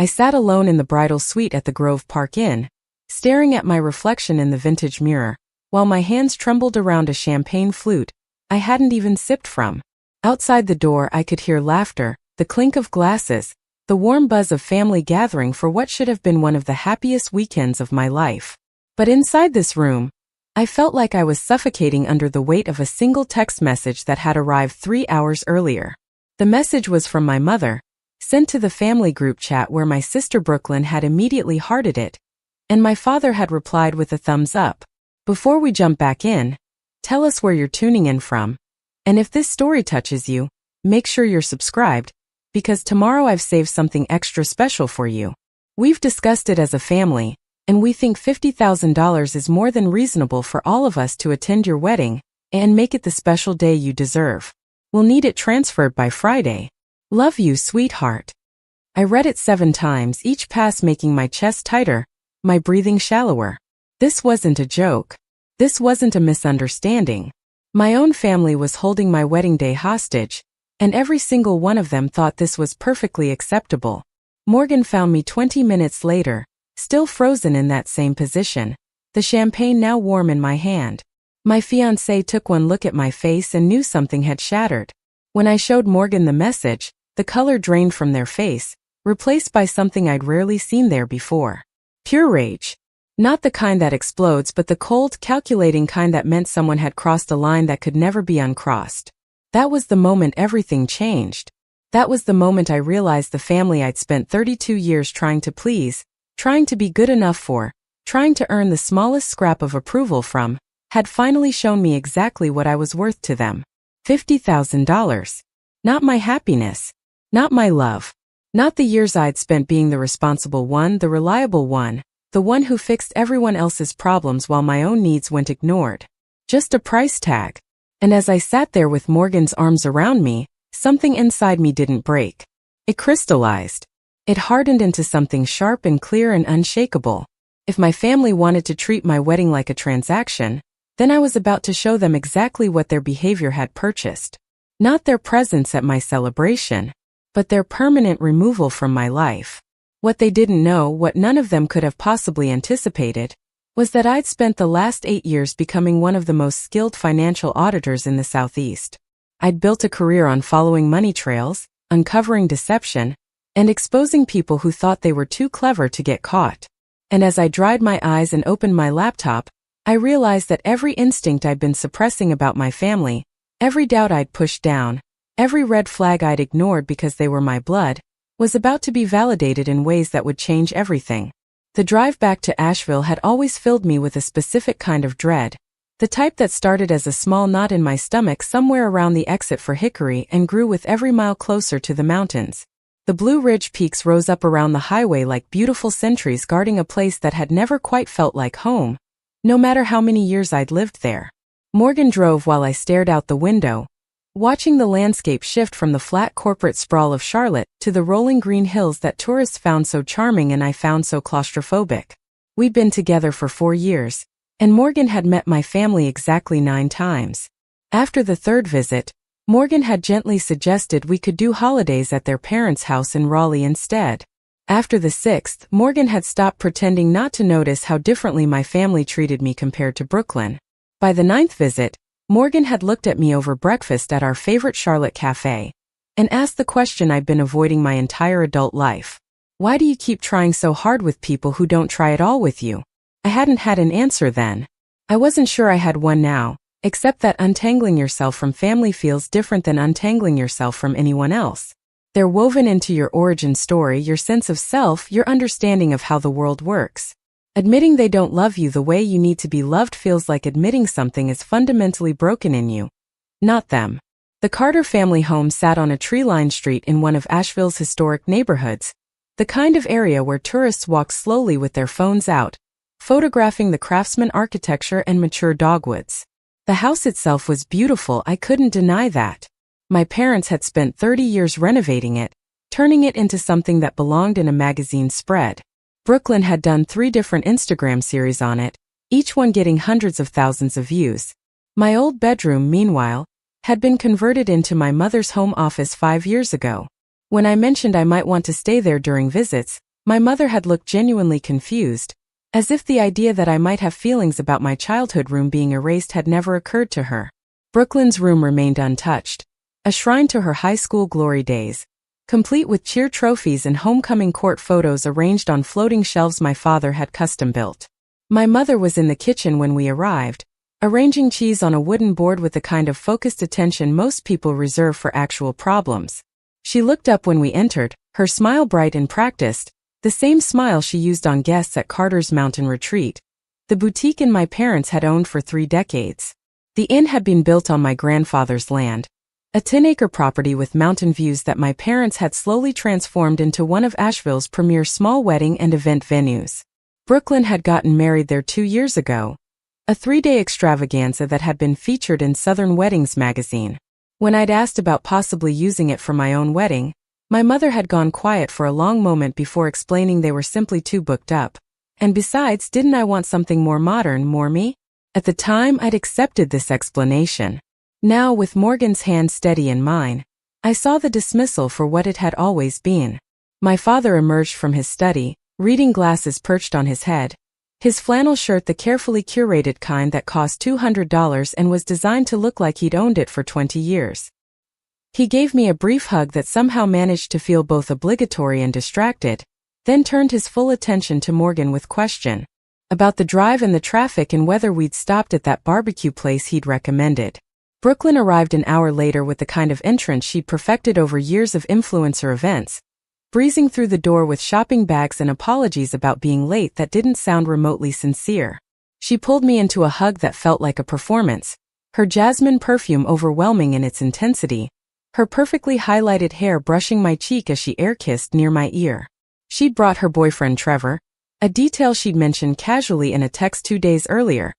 I sat alone in the bridal suite at the Grove Park Inn, staring at my reflection in the vintage mirror, while my hands trembled around a champagne flute I hadn't even sipped from. Outside the door I could hear laughter, the clink of glasses, the warm buzz of family gathering for what should have been one of the happiest weekends of my life. But inside this room, I felt like I was suffocating under the weight of a single text message that had arrived 3 hours earlier. The message was from my mother, sent to the family group chat where my sister Brooklyn had immediately hearted it, and my father had replied with a thumbs up. Before we jump back in, tell us where you're tuning in from, and if this story touches you, make sure you're subscribed, because tomorrow I've saved something extra special for you. We've discussed it as a family, and we think $50,000 is more than reasonable for all of us to attend your wedding and make it the special day you deserve. We'll need it transferred by Friday. Love you, sweetheart. I read it 7 times, each pass making my chest tighter, my breathing shallower. This wasn't a joke. This wasn't a misunderstanding. My own family was holding my wedding day hostage, and every single one of them thought this was perfectly acceptable. Morgan found me 20 minutes later, still frozen in that same position, the champagne now warm in my hand. My fiancé took one look at my face and knew something had shattered. When I showed Morgan the message, the color drained from their face, replaced by something I'd rarely seen there before. Pure rage. Not the kind that explodes, but the cold, calculating kind that meant someone had crossed a line that could never be uncrossed. That was the moment everything changed. That was the moment I realized the family I'd spent 32 years trying to please, trying to be good enough for, trying to earn the smallest scrap of approval from, had finally shown me exactly what I was worth to them. $50,000. Not my happiness. Not my love. Not the years I'd spent being the responsible one, the reliable one, the one who fixed everyone else's problems while my own needs went ignored. Just a price tag. And as I sat there with Morgan's arms around me, something inside me didn't break. It crystallized. It hardened into something sharp and clear and unshakable. If my family wanted to treat my wedding like a transaction, then I was about to show them exactly what their behavior had purchased. Not their presence at my celebration, but their permanent removal from my life. What they didn't know, what none of them could have possibly anticipated, was that I'd spent the last 8 years becoming one of the most skilled financial auditors in the Southeast. I'd built a career on following money trails, uncovering deception, and exposing people who thought they were too clever to get caught. And as I dried my eyes and opened my laptop, I realized that every instinct I'd been suppressing about my family, every doubt I'd pushed down, every red flag I'd ignored because they were my blood, was about to be validated in ways that would change everything. The drive back to Asheville had always filled me with a specific kind of dread, the type that started as a small knot in my stomach somewhere around the exit for Hickory and grew with every mile closer to the mountains. The Blue Ridge peaks rose up around the highway like beautiful sentries guarding a place that had never quite felt like home, no matter how many years I'd lived there. Morgan drove while I stared out the window, watching the landscape shift from the flat corporate sprawl of Charlotte to the rolling green hills that tourists found so charming and I found so claustrophobic. We'd been together for 4 years, and Morgan had met my family exactly 9 times. After the 3rd visit, Morgan had gently suggested we could do holidays at their parents' house in Raleigh instead. After the 6th, Morgan had stopped pretending not to notice how differently my family treated me compared to Brooklyn. By the 9th visit, Morgan had looked at me over breakfast at our favorite Charlotte cafe and asked the question I'd been avoiding my entire adult life. Why do you keep trying so hard with people who don't try at all with you? I hadn't had an answer then. I wasn't sure I had one now, except that untangling yourself from family feels different than untangling yourself from anyone else. They're woven into your origin story, your sense of self, your understanding of how the world works. Admitting they don't love you the way you need to be loved feels like admitting something is fundamentally broken in you, not them. The Carter family home sat on a tree-lined street in one of Asheville's historic neighborhoods, the kind of area where tourists walk slowly with their phones out, photographing the craftsman architecture and mature dogwoods. The house itself was beautiful, I couldn't deny that. My parents had spent 30 years renovating it, turning it into something that belonged in a magazine spread. Brooklyn had done 3 different Instagram series on it, each one getting hundreds of thousands of views. My old bedroom, meanwhile, had been converted into my mother's home office 5 years ago. When I mentioned I might want to stay there during visits, My mother had looked genuinely confused, as if the idea that I might have feelings about my childhood room being erased had never occurred to her. Brooklyn's room remained untouched, a shrine to her high school glory days, complete with cheer trophies and homecoming court photos arranged on floating shelves my father had custom built. My mother was in the kitchen when we arrived, arranging cheese on a wooden board with the kind of focused attention most people reserve for actual problems. She looked up when we entered, her smile bright and practiced, the same smile she used on guests at Carter's Mountain Retreat, the boutique my parents had owned for 3 decades. The inn had been built on my grandfather's land, a 10-acre property with mountain views that my parents had slowly transformed into one of Asheville's premier small wedding and event venues. Brooklyn had gotten married there 2 years ago, a 3-day extravaganza that had been featured in Southern Weddings magazine. When I'd asked about possibly using it for my own wedding, my mother had gone quiet for a long moment before explaining they were simply too booked up. And besides, didn't I want something more modern, more me? At the time, I'd accepted this explanation. Now, with Morgan's hand steady in mine, I saw the dismissal for what it had always been. My father emerged from his study, reading glasses perched on his head, his flannel shirt the carefully curated kind that cost $200 and was designed to look like he'd owned it for 20 years. He gave me a brief hug that somehow managed to feel both obligatory and distracted, then turned his full attention to Morgan with question about the drive and the traffic and whether we'd stopped at that barbecue place he'd recommended. Brooklyn arrived an hour later with the kind of entrance she'd perfected over years of influencer events, breezing through the door with shopping bags and apologies about being late that didn't sound remotely sincere. She pulled me into a hug that felt like a performance, her jasmine perfume overwhelming in its intensity, her perfectly highlighted hair brushing my cheek as she air-kissed near my ear. She'd brought her boyfriend Trevor, a detail she'd mentioned casually in a text 2 days earlier,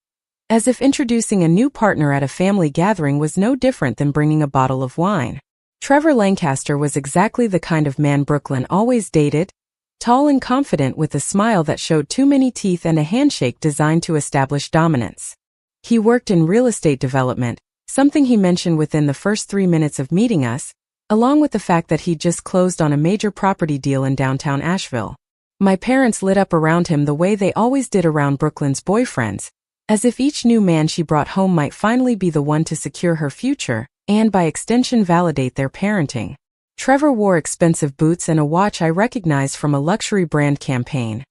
as if introducing a new partner at a family gathering was no different than bringing a bottle of wine. Trevor Lancaster was exactly the kind of man Brooklyn always dated, tall and confident with a smile that showed too many teeth and a handshake designed to establish dominance. He worked in real estate development, something he mentioned within the first 3 minutes of meeting us, along with the fact that he'd just closed on a major property deal in downtown Asheville. My parents lit up around him the way they always did around Brooklyn's boyfriends, as if each new man she brought home might finally be the one to secure her future, and by extension validate their parenting. Trevor wore expensive boots and a watch I recognized from a luxury brand campaign,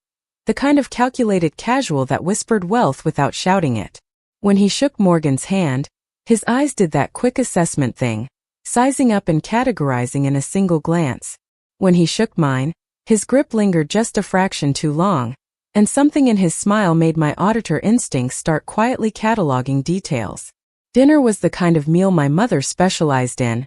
the kind of calculated casual that whispered wealth without shouting it. When he shook Morgan's hand, his eyes did that quick assessment thing, sizing up and categorizing in a single glance. When he shook mine, his grip lingered just a fraction too long, and something in his smile made my auditor instincts start quietly cataloging details. Dinner was the kind of meal my mother specialized in,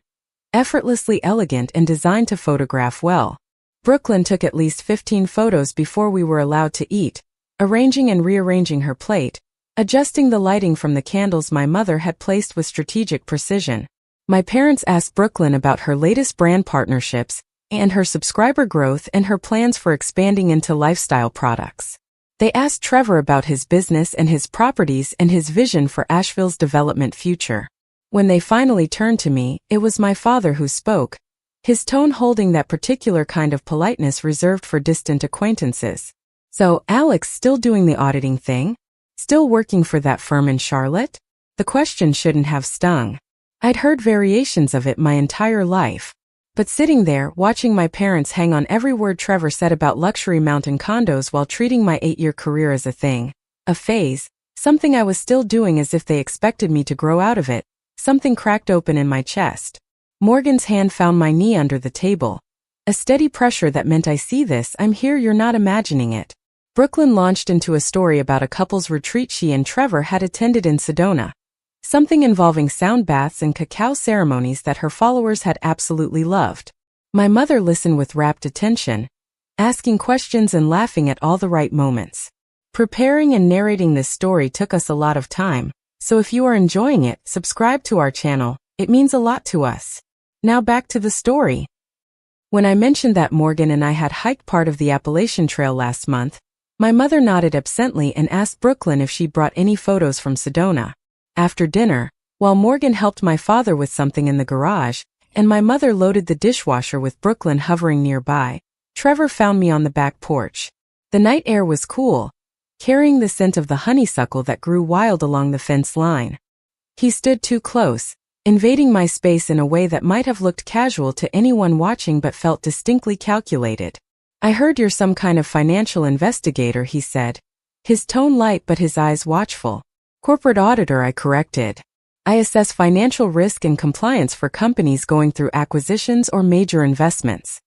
effortlessly elegant and designed to photograph well. Brooklyn took at least 15 photos before we were allowed to eat, arranging and rearranging her plate, adjusting the lighting from the candles my mother had placed with strategic precision. My parents asked Brooklyn about her latest brand partnerships, and her subscriber growth and her plans for expanding into lifestyle products. They asked Trevor about his business and his properties and his vision for Asheville's development future. When they finally turned to me, it was my father who spoke, his tone holding that particular kind of politeness reserved for distant acquaintances. "So, Alex still doing the auditing thing? Still working for that firm in Charlotte?" The question shouldn't have stung. I'd heard variations of it my entire life. But sitting there, watching my parents hang on every word Trevor said about luxury mountain condos while treating my 8-year career as a thing, a phase, something I was still doing as if they expected me to grow out of it, something cracked open in my chest. Morgan's hand found my knee under the table. A steady pressure that meant "I see this, I'm here, you're not imagining it." Brooklyn launched into a story about a couple's retreat she and Trevor had attended in Sedona. Something involving sound baths and cacao ceremonies that her followers had absolutely loved. My mother listened with rapt attention, asking questions and laughing at all the right moments. Preparing and narrating this story took us a lot of time, so if you are enjoying it, subscribe to our channel, it means a lot to us. Now back to the story. When I mentioned that Morgan and I had hiked part of the Appalachian Trail last month, my mother nodded absently and asked Brooklyn if she'd brought any photos from Sedona. After dinner, while Morgan helped my father with something in the garage, and my mother loaded the dishwasher with Brooklyn hovering nearby, Trevor found me on the back porch. The night air was cool, carrying the scent of the honeysuckle that grew wild along the fence line. He stood too close, invading my space in a way that might have looked casual to anyone watching but felt distinctly calculated. "I heard you're some kind of financial investigator," he said, his tone light but his eyes watchful. "Corporate auditor," I corrected. "I assess financial risk and compliance for companies going through acquisitions or major investments."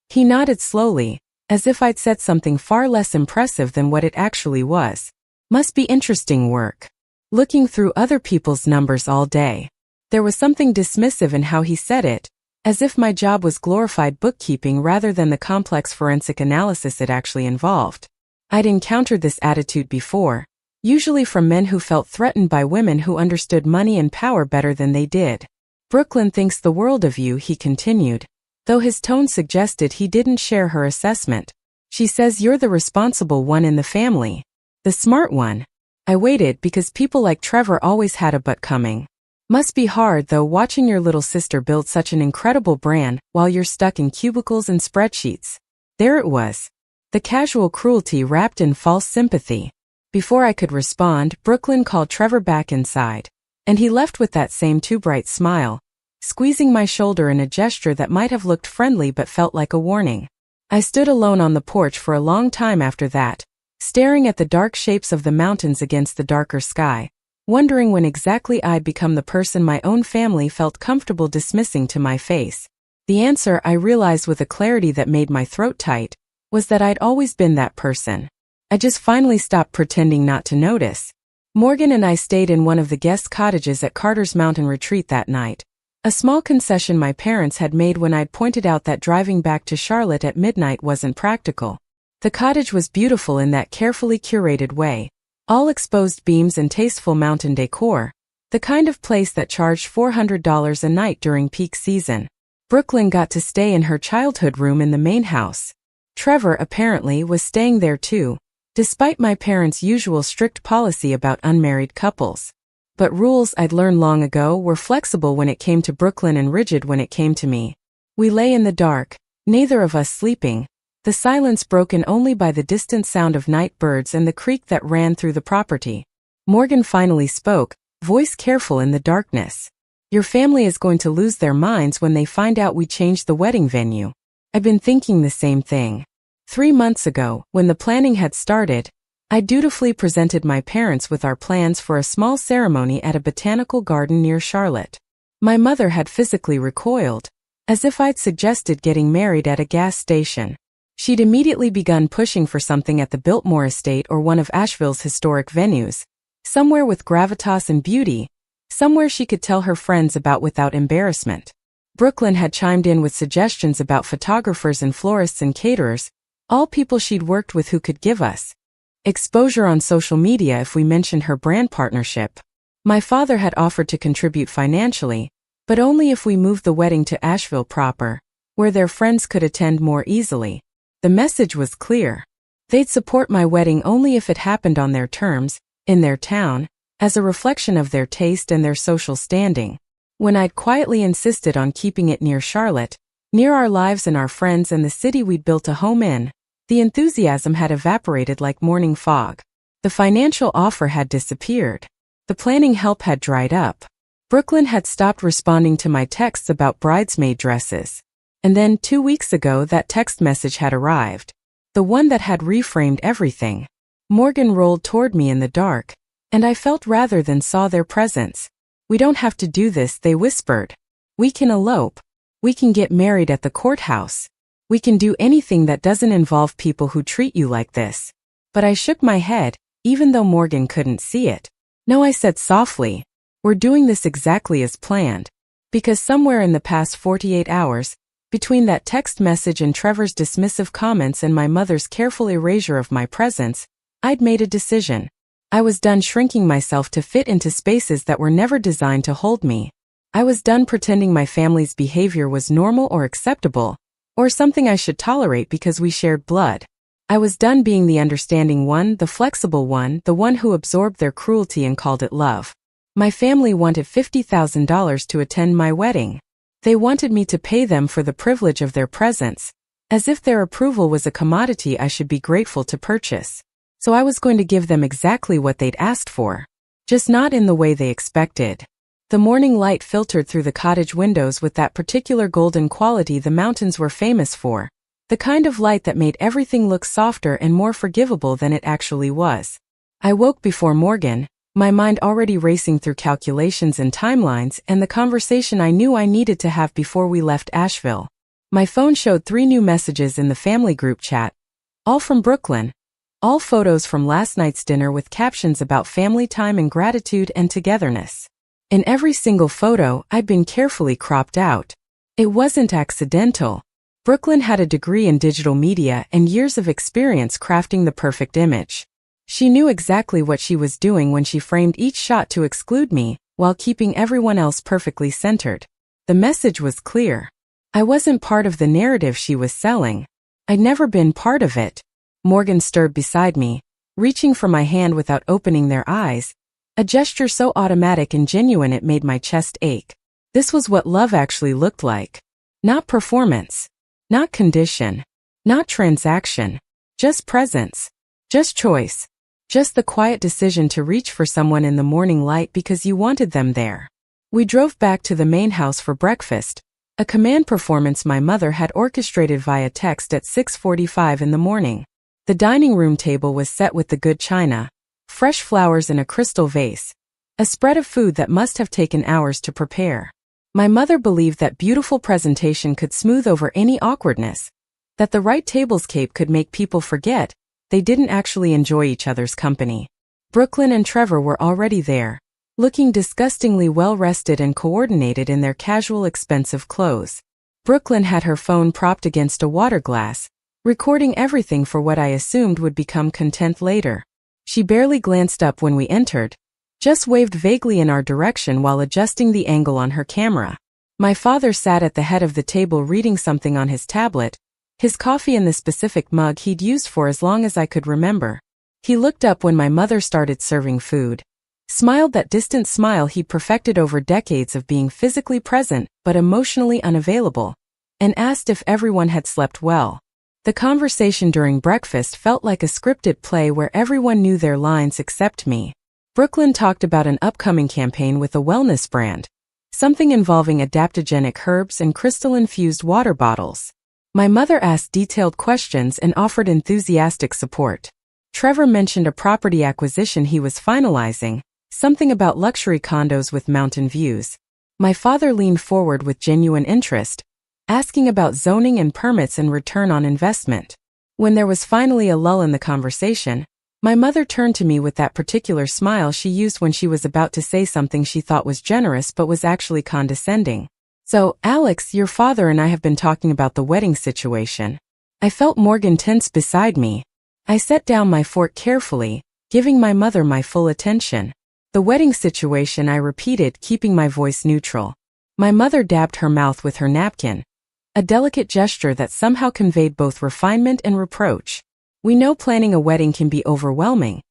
He nodded slowly, as if I'd said something far less impressive than what it actually was. "Must be interesting work. Looking through other people's numbers all day." There was something dismissive in how he said it, as if my job was glorified bookkeeping rather than the complex forensic analysis it actually involved. I'd encountered this attitude before, usually from men who felt threatened by women who understood money and power better than they did. "Brooklyn thinks the world of you," he continued, though his tone suggested he didn't share her assessment. "She says you're the responsible one in the family. The smart one." I waited because people like Trevor always had a but coming. "Must be hard though watching your little sister build such an incredible brand while you're stuck in cubicles and spreadsheets." There it was. The casual cruelty wrapped in false sympathy. Before I could respond, Brooklyn called Trevor back inside, and he left with that same too bright smile, squeezing my shoulder in a gesture that might have looked friendly but felt like a warning. I stood alone on the porch for a long time after that, staring at the dark shapes of the mountains against the darker sky, wondering when exactly I'd become the person my own family felt comfortable dismissing to my face. The answer, I realized with a clarity that made my throat tight, was that I'd always been that person. I just finally stopped pretending not to notice. Morgan and I stayed in one of the guest cottages at Carter's Mountain Retreat that night, a small concession my parents had made when I'd pointed out that driving back to Charlotte at midnight wasn't practical. The cottage was beautiful in that carefully curated way, all exposed beams and tasteful mountain decor, the kind of place that charged $400 a night during peak season. Brooklyn got to stay in her childhood room in the main house. Trevor apparently was staying there too, despite my parents' usual strict policy about unmarried couples. But rules I'd learned long ago were flexible when it came to Brooklyn and rigid when it came to me. We lay in the dark, neither of us sleeping, the silence broken only by the distant sound of night birds and the creek that ran through the property. Morgan finally spoke, voice careful in the darkness. "Your family is going to lose their minds when they find out we changed the wedding venue." I've been thinking the same thing. 3 months ago, when the planning had started, I dutifully presented my parents with our plans for a small ceremony at a botanical garden near Charlotte. My mother had physically recoiled, as if I'd suggested getting married at a gas station. She'd immediately begun pushing for something at the Biltmore Estate or one of Asheville's historic venues, somewhere with gravitas and beauty, somewhere she could tell her friends about without embarrassment. Brooklyn had chimed in with suggestions about photographers and florists and caterers, all people she'd worked with who could give us exposure on social media if we mentioned her brand partnership. My father had offered to contribute financially, but only if we moved the wedding to Asheville proper, where their friends could attend more easily. The message was clear. They'd support my wedding only if it happened on their terms, in their town, as a reflection of their taste and their social standing. When I'd quietly insisted on keeping it near Charlotte, near our lives and our friends and the city we'd built a home in, the enthusiasm had evaporated like morning fog. The financial offer had disappeared. The planning help had dried up. Brooklyn had stopped responding to my texts about bridesmaid dresses. And then 2 weeks ago that text message had arrived. The one that had reframed everything. Morgan rolled toward me in the dark, and I felt rather than saw their presence. "We don't have to do this," they whispered. "We can elope. We can get married at the courthouse. We can do anything that doesn't involve people who treat you like this." But I shook my head, even though Morgan couldn't see it. "No," I said softly. "We're doing this exactly as planned." Because somewhere in the past 48 hours, between that text message and Trevor's dismissive comments and my mother's careful erasure of my presence, I'd made a decision. I was done shrinking myself to fit into spaces that were never designed to hold me. I was done pretending my family's behavior was normal or acceptable, or something I should tolerate because we shared blood. I was done being the understanding one, the flexible one, the one who absorbed their cruelty and called it love. My family wanted $50,000 to attend my wedding. They wanted me to pay them for the privilege of their presence, as if their approval was a commodity I should be grateful to purchase. So I was going to give them exactly what they'd asked for, just not in the way they expected. The morning light filtered through the cottage windows with that particular golden quality the mountains were famous for, the kind of light that made everything look softer and more forgivable than it actually was. I woke before Morgan, my mind already racing through calculations and timelines and the conversation I knew I needed to have before we left Asheville. My phone showed 3 new messages in the family group chat, all from Brooklyn, all photos from last night's dinner with captions about family time and gratitude and togetherness. In every single photo, I'd been carefully cropped out. It wasn't accidental. Brooklyn had a degree in digital media and years of experience crafting the perfect image. She knew exactly what she was doing when she framed each shot to exclude me, while keeping everyone else perfectly centered. The message was clear. I wasn't part of the narrative she was selling. I'd never been part of it. Morgan stirred beside me, reaching for my hand without opening their eyes, a gesture so automatic and genuine it made my chest ache. This was what love actually looked like. Not performance. Not condition. Not transaction. Just presence. Just choice. Just the quiet decision to reach for someone in the morning light because you wanted them there. We drove back to the main house for breakfast, a command performance my mother had orchestrated via text at 6:45 in the morning. The dining room table was set with the good china, fresh flowers in a crystal vase, a spread of food that must have taken hours to prepare. My mother believed that beautiful presentation could smooth over any awkwardness, that the right tablescape could make people forget they didn't actually enjoy each other's company. Brooklyn and Trevor were already there, looking disgustingly well-rested and coordinated in their casual, expensive clothes. Brooklyn had her phone propped against a water glass, recording everything for what I assumed would become content later. She barely glanced up when we entered, just waved vaguely in our direction while adjusting the angle on her camera. My father sat at the head of the table reading something on his tablet, his coffee in the specific mug he'd used for as long as I could remember. He looked up when my mother started serving food, smiled that distant smile he'd perfected over decades of being physically present but emotionally unavailable, and asked if everyone had slept well. The conversation during breakfast felt like a scripted play where everyone knew their lines except me. Brooklyn talked about an upcoming campaign with a wellness brand, something involving adaptogenic herbs and crystal-infused water bottles. My mother asked detailed questions and offered enthusiastic support. Trevor mentioned a property acquisition he was finalizing, something about luxury condos with mountain views. My father leaned forward with genuine interest, asking about zoning and permits and return on investment. When there was finally a lull in the conversation, my mother turned to me with that particular smile she used when she was about to say something she thought was generous but was actually condescending. "So, Alex, your father and I have been talking about the wedding situation." I felt Morgan tense beside me. I set down my fork carefully, giving my mother my full attention. "The wedding situation," I repeated, keeping my voice neutral. My mother dabbed her mouth with her napkin, a delicate gesture that somehow conveyed both refinement and reproach. "We know planning a wedding can be overwhelming,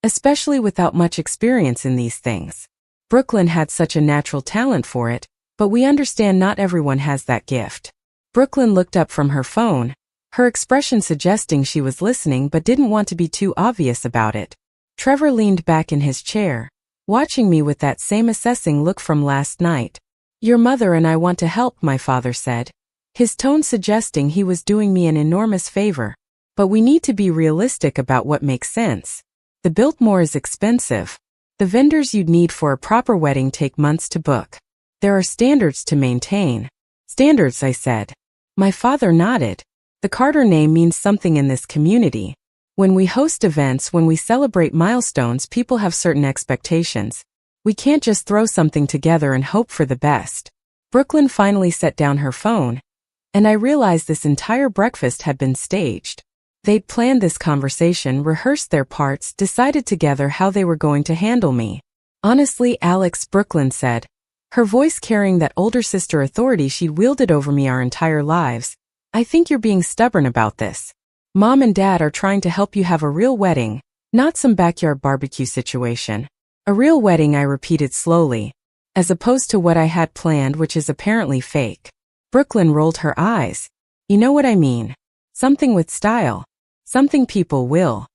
especially without much experience in these things. Brooklyn had such a natural talent for it, but we understand not everyone has that gift." Brooklyn looked up from her phone, her expression suggesting she was listening but didn't want to be too obvious about it. Trevor leaned back in his chair, watching me with that same assessing look from last night. "Your mother and I want to help," my father said, his tone suggesting he was doing me an enormous favor. "But we need to be realistic about what makes sense. The Biltmore is expensive. The vendors you'd need for a proper wedding take months to book. There are standards to maintain." "Standards," I said. My father nodded. "The Carter name means something in this community. When we host events, when we celebrate milestones, people have certain expectations. We can't just throw something together and hope for the best." Brooklyn finally set down her phone, and I realized this entire breakfast had been staged. They'd planned this conversation, rehearsed their parts, decided together how they were going to handle me. "Honestly, Alex," Brooklyn said, her voice carrying that older sister authority she'd wielded over me our entire lives, "I think you're being stubborn about this. Mom and Dad are trying to help you have a real wedding, not some backyard barbecue situation." "A real wedding," I repeated slowly, "as opposed to what I had planned, which is apparently fake." Brooklyn rolled her eyes. "You know what I mean. Something with style. Something people will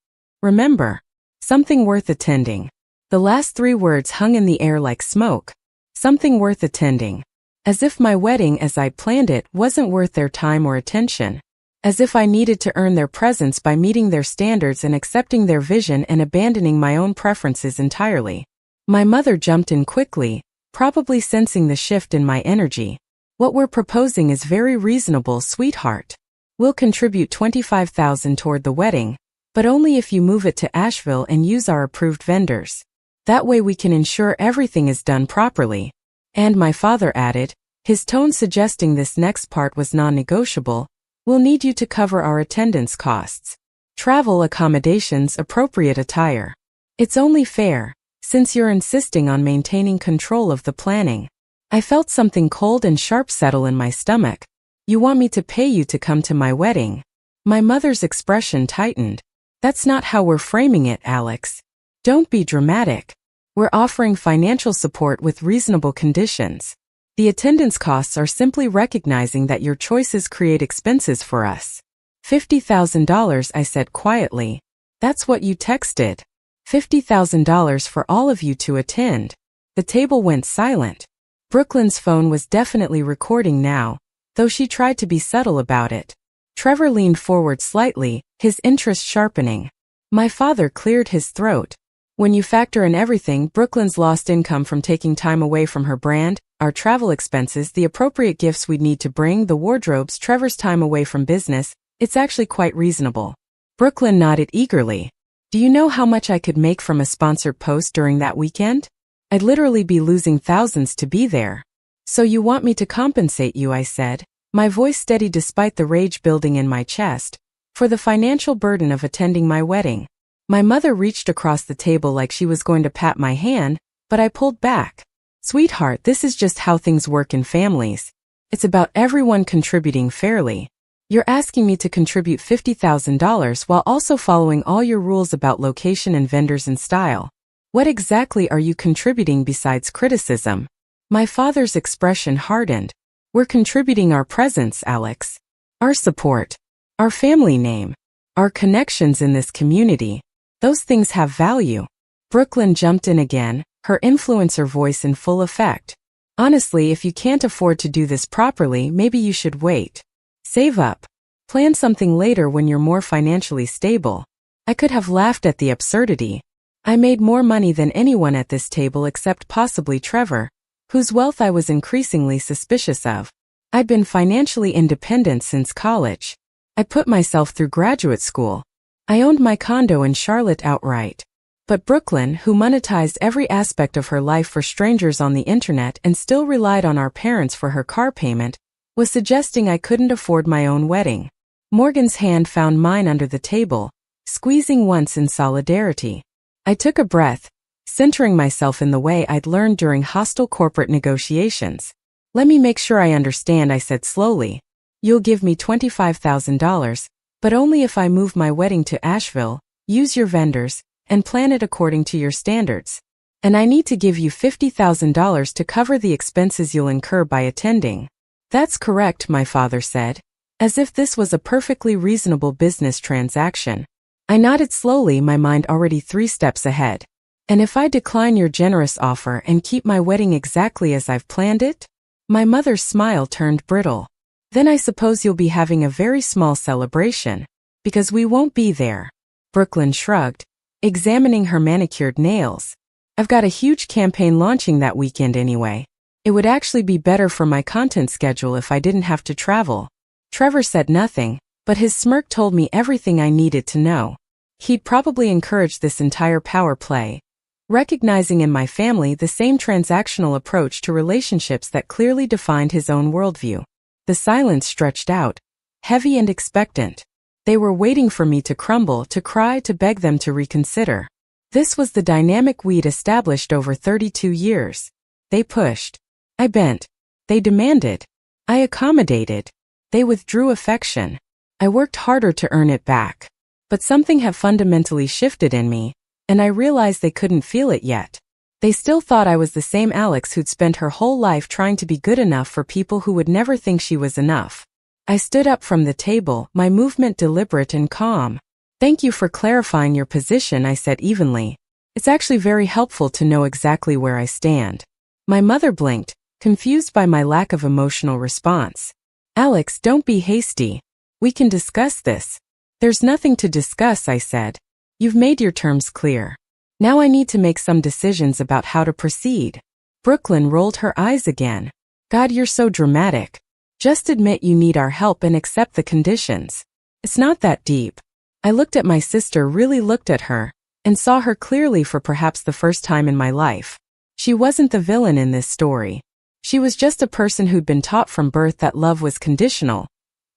remember. Something worth attending. The last 3 words hung in the air like smoke. Something worth attending. As if my wedding as I planned it wasn't worth their time or attention. As if I needed to earn their presence by meeting their standards and accepting their vision and abandoning my own preferences entirely. My mother jumped in quickly, probably sensing the shift in my energy. What we're proposing is very reasonable, sweetheart. We'll contribute $25,000 toward the wedding, but only if you move it to Asheville and use our approved vendors. That way we can ensure everything is done properly. And my father added, his tone suggesting this next part was non-negotiable, we'll need you to cover our attendance costs. Travel accommodations, appropriate attire. It's only fair, since you're insisting on maintaining control of the planning. I felt something cold and sharp settle in my stomach. You want me to pay you to come to my wedding? My mother's expression tightened. That's not how we're framing it, Alex. Don't be dramatic. We're offering financial support with reasonable conditions. The attendance costs are simply recognizing that your choices create expenses for us. $50,000, I said quietly. That's what you texted. $50,000 for all of you to attend. The table went silent. Brooklyn's phone was definitely recording now, though she tried to be subtle about it. Trevor leaned forward slightly, his interest sharpening. My father cleared his throat. When you factor in everything, Brooklyn's lost income from taking time away from her brand, our travel expenses, the appropriate gifts we'd need to bring, the wardrobes, Trevor's time away from business, it's actually quite reasonable. Brooklyn nodded eagerly. Do you know how much I could make from a sponsored post during that weekend? I'd literally be losing thousands to be there. So you want me to compensate you, I said, my voice steady despite the rage building in my chest, for the financial burden of attending my wedding. My mother reached across the table like she was going to pat my hand, but I pulled back. Sweetheart, this is just how things work in families. It's about everyone contributing fairly. You're asking me to contribute $50,000 while also following all your rules about location and vendors and style. What exactly are you contributing besides criticism? My father's expression hardened. We're contributing our presence, Alex. Our support. Our family name. Our connections in this community. Those things have value. Brooklyn jumped in again, her influencer voice in full effect. Honestly, if you can't afford to do this properly, maybe you should wait. Save up. Plan something later when you're more financially stable. I could have laughed at the absurdity. I made more money than anyone at this table except possibly Trevor, whose wealth I was increasingly suspicious of. I'd been financially independent since college. I put myself through graduate school. I owned my condo in Charlotte outright. But Brooklyn, who monetized every aspect of her life for strangers on the internet and still relied on our parents for her car payment, was suggesting I couldn't afford my own wedding. Morgan's hand found mine under the table, squeezing once in solidarity. I took a breath, centering myself in the way I'd learned during hostile corporate negotiations. Let me make sure I understand, I said slowly. You'll give me $25,000, but only if I move my wedding to Asheville, use your vendors, and plan it according to your standards. And I need to give you $50,000 to cover the expenses you'll incur by attending. That's correct, my father said, as if this was a perfectly reasonable business transaction. I nodded slowly, my mind already 3 steps ahead. And if I decline your generous offer and keep my wedding exactly as I've planned it? My mother's smile turned brittle. Then I suppose you'll be having a very small celebration, because we won't be there. Brooklyn shrugged, examining her manicured nails. I've got a huge campaign launching that weekend anyway. It would actually be better for my content schedule if I didn't have to travel. Trevor said nothing, but his smirk told me everything I needed to know. He'd probably encouraged this entire power play, recognizing in my family the same transactional approach to relationships that clearly defined his own worldview. The silence stretched out, heavy and expectant. They were waiting for me to crumble, to cry, to beg them to reconsider. This was the dynamic we'd established over 32 years. They pushed. I bent. They demanded. I accommodated. They withdrew affection. I worked harder to earn it back. But something had fundamentally shifted in me, and I realized they couldn't feel it yet. They still thought I was the same Alex who'd spent her whole life trying to be good enough for people who would never think she was enough. I stood up from the table, my movement deliberate and calm. Thank you for clarifying your position, I said evenly. It's actually very helpful to know exactly where I stand. My mother blinked, confused by my lack of emotional response. Alex, don't be hasty. We can discuss this. There's nothing to discuss, I said. You've made your terms clear. Now I need to make some decisions about how to proceed. Brooklyn rolled her eyes again. God, you're so dramatic. Just admit you need our help and accept the conditions. It's not that deep. I looked at my sister, really looked at her, and saw her clearly for perhaps the first time in my life. She wasn't the villain in this story. She was just a person who'd been taught from birth that love was conditional.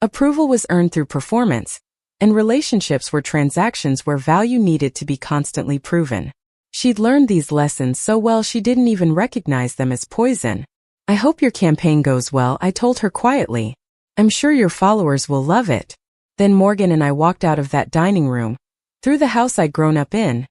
Approval was earned through performance, and relationships were transactions where value needed to be constantly proven. She'd learned these lessons so well she didn't even recognize them as poison. I hope your campaign goes well, I told her quietly. I'm sure your followers will love it. Then Morgan and I walked out of that dining room, through the house I'd grown up in,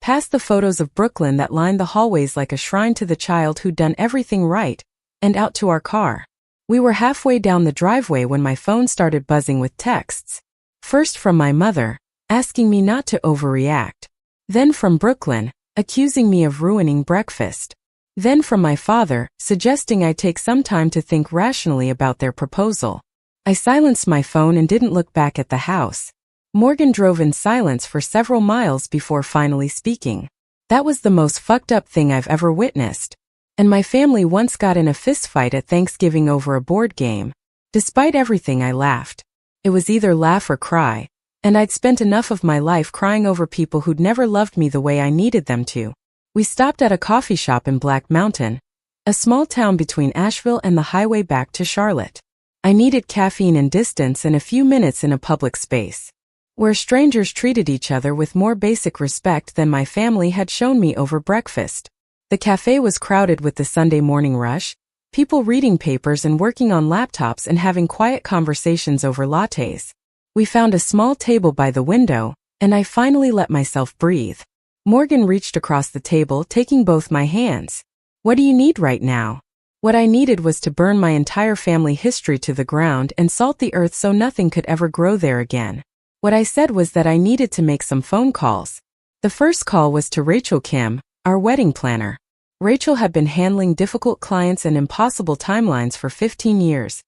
past the photos of Brooklyn that lined the hallways like a shrine to the child who'd done everything right, and out to our car. We were halfway down the driveway when my phone started buzzing with texts. First from my mother, asking me not to overreact. Then from Brooklyn, accusing me of ruining breakfast. Then from my father, suggesting I take some time to think rationally about their proposal. I silenced my phone and didn't look back at the house. Morgan drove in silence for several miles before finally speaking. That was the most fucked up thing I've ever witnessed. And my family once got in a fistfight at Thanksgiving over a board game. Despite everything, I laughed. It was either laugh or cry, and I'd spent enough of my life crying over people who'd never loved me the way I needed them to. We stopped at a coffee shop in Black Mountain, a small town between Asheville and the highway back to Charlotte. I needed caffeine and distance and a few minutes in a public space, where strangers treated each other with more basic respect than my family had shown me over breakfast. The cafe was crowded with the Sunday morning rush, people reading papers and working on laptops and having quiet conversations over lattes. We found a small table by the window, and I finally let myself breathe. Morgan reached across the table, taking both my hands. What do you need right now? What I needed was to burn my entire family history to the ground and salt the earth so nothing could ever grow there again. What I said was that I needed to make some phone calls. The first call was to Rachel Kim, our wedding planner. Rachel had been handling difficult clients and impossible timelines for 15 years,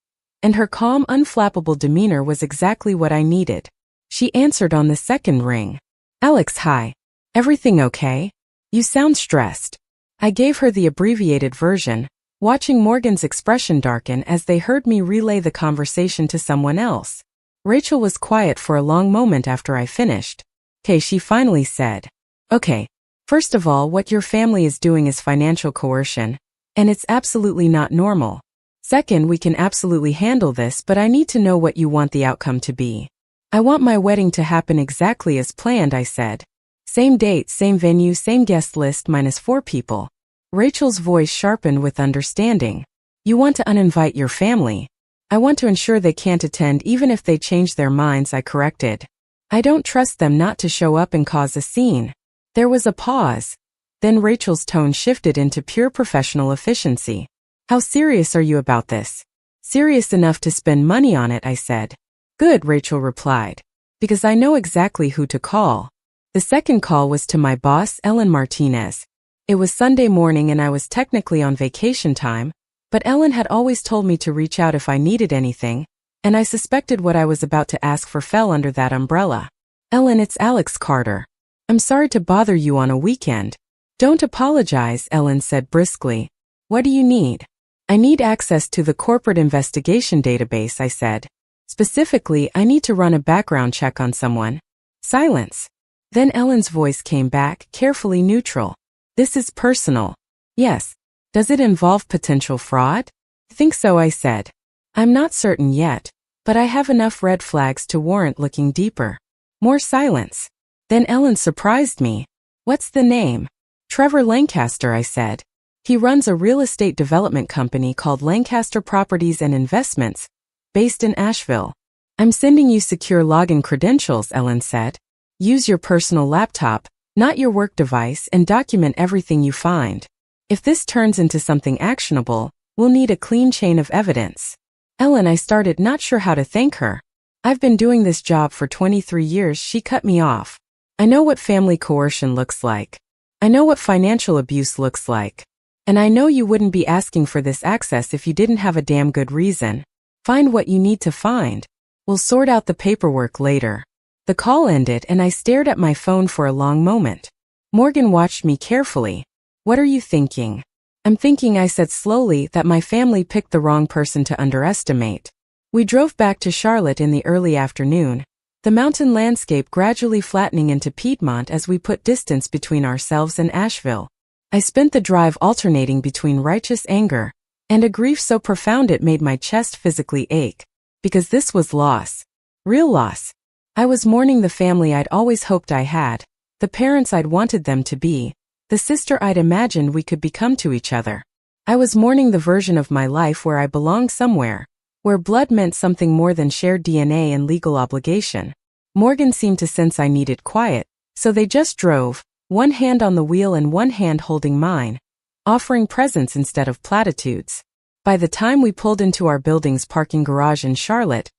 and her calm, unflappable demeanor was exactly what I needed. She answered on the second ring. Alex, hi. Everything okay? You sound stressed. I gave her the abbreviated version, watching Morgan's expression darken as they heard me relay the conversation to someone else. Rachel was quiet for a long moment after I finished. Okay, she finally said. Okay, first of all, what your family is doing is financial coercion, and it's absolutely not normal. Second, we can absolutely handle this, but I need to know what you want the outcome to be. I want my wedding to happen exactly as planned, I said. Same date, same venue, same guest list -4 people. Rachel's voice sharpened with understanding. You want to uninvite your family. I want to ensure they can't attend even if they change their minds, I corrected. I don't trust them not to show up and cause a scene. There was a pause. Then Rachel's tone shifted into pure professional efficiency. How serious are you about this? Serious enough to spend money on it, I said. Good, Rachel replied. Because I know exactly who to call. The second call was to my boss, Ellen Martinez. It was Sunday morning and I was technically on vacation time, but Ellen had always told me to reach out if I needed anything, and I suspected what I was about to ask for fell under that umbrella. Ellen, it's Alex Carter. I'm sorry to bother you on a weekend. Don't apologize, Ellen said briskly. What do you need? I need access to the corporate investigation database, I said. Specifically, I need to run a background check on someone. Silence. Then Ellen's voice came back, carefully neutral. This is personal. Yes. Does it involve potential fraud? Think so, I said. I'm not certain yet, but I have enough red flags to warrant looking deeper. More silence. Then Ellen surprised me. What's the name? Trevor Lancaster, I said. He runs a real estate development company called Lancaster Properties and Investments, based in Asheville. I'm sending you secure login credentials, Ellen said. Use your personal laptop, not your work device, and document everything you find. If this turns into something actionable, we'll need a clean chain of evidence. Ellen, I started, not sure how to thank her. I've been doing this job for 23 years, she cut me off. I know what family coercion looks like. I know what financial abuse looks like. And I know you wouldn't be asking for this access if you didn't have a damn good reason. Find what you need to find. We'll sort out the paperwork later. The call ended and I stared at my phone for a long moment. Morgan watched me carefully. What are you thinking? I'm thinking, I said slowly, that my family picked the wrong person to underestimate. We drove back to Charlotte in the early afternoon, the mountain landscape gradually flattening into Piedmont as we put distance between ourselves and Asheville. I spent the drive alternating between righteous anger and a grief so profound it made my chest physically ache. Because this was loss. Real loss. I was mourning the family I'd always hoped I had, the parents I'd wanted them to be, the sister I'd imagined we could become to each other. I was mourning the version of my life where I belonged somewhere, where blood meant something more than shared DNA and legal obligation. Morgan seemed to sense I needed quiet, so they just drove, one hand on the wheel and one hand holding mine, offering presents instead of platitudes. By the time we pulled into our building's parking garage in Charlotte,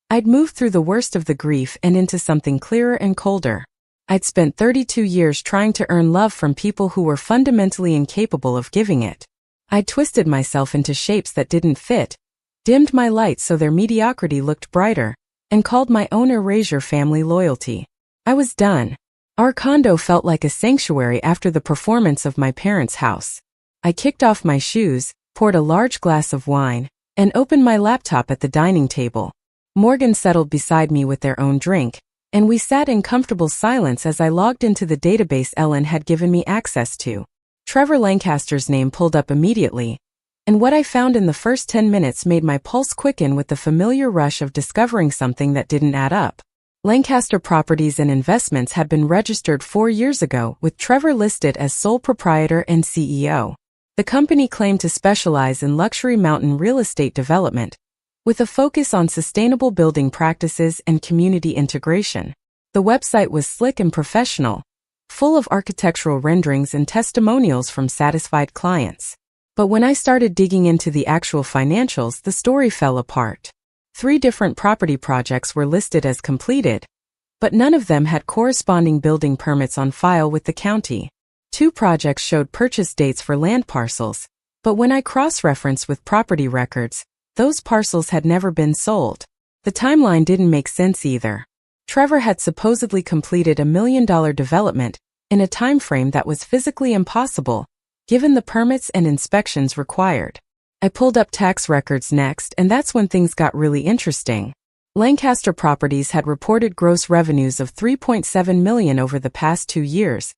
I'd moved through the worst of the grief and into something clearer and colder. I'd spent 32 years trying to earn love from people who were fundamentally incapable of giving it. I'd twisted myself into shapes that didn't fit, dimmed my light so their mediocrity looked brighter, and called my own erasure family loyalty. I was done. Our condo felt like a sanctuary after the performance of my parents' house. I kicked off my shoes, poured a large glass of wine, and opened my laptop at the dining table. Morgan settled beside me with their own drink, and we sat in comfortable silence as I logged into the database Ellen had given me access to. Trevor Lancaster's name pulled up immediately, and what I found in the first 10 minutes made my pulse quicken with the familiar rush of discovering something that didn't add up. Lancaster Properties and Investments had been registered 4 years ago, with Trevor listed as sole proprietor and CEO. The company claimed to specialize in luxury mountain real estate development, with a focus on sustainable building practices and community integration. The website was slick and professional, full of architectural renderings and testimonials from satisfied clients. But when I started digging into the actual financials, the story fell apart. 3 different property projects were listed as completed, but none of them had corresponding building permits on file with the county. 2 projects showed purchase dates for land parcels, but when I cross-referenced with property records, those parcels had never been sold. The timeline didn't make sense either. Trevor had supposedly completed a $1 million development in a time frame that was physically impossible, given the permits and inspections required. I pulled up tax records next, and that's when things got really interesting. Lancaster Properties had reported gross revenues of $3.7 million over the past 2 years,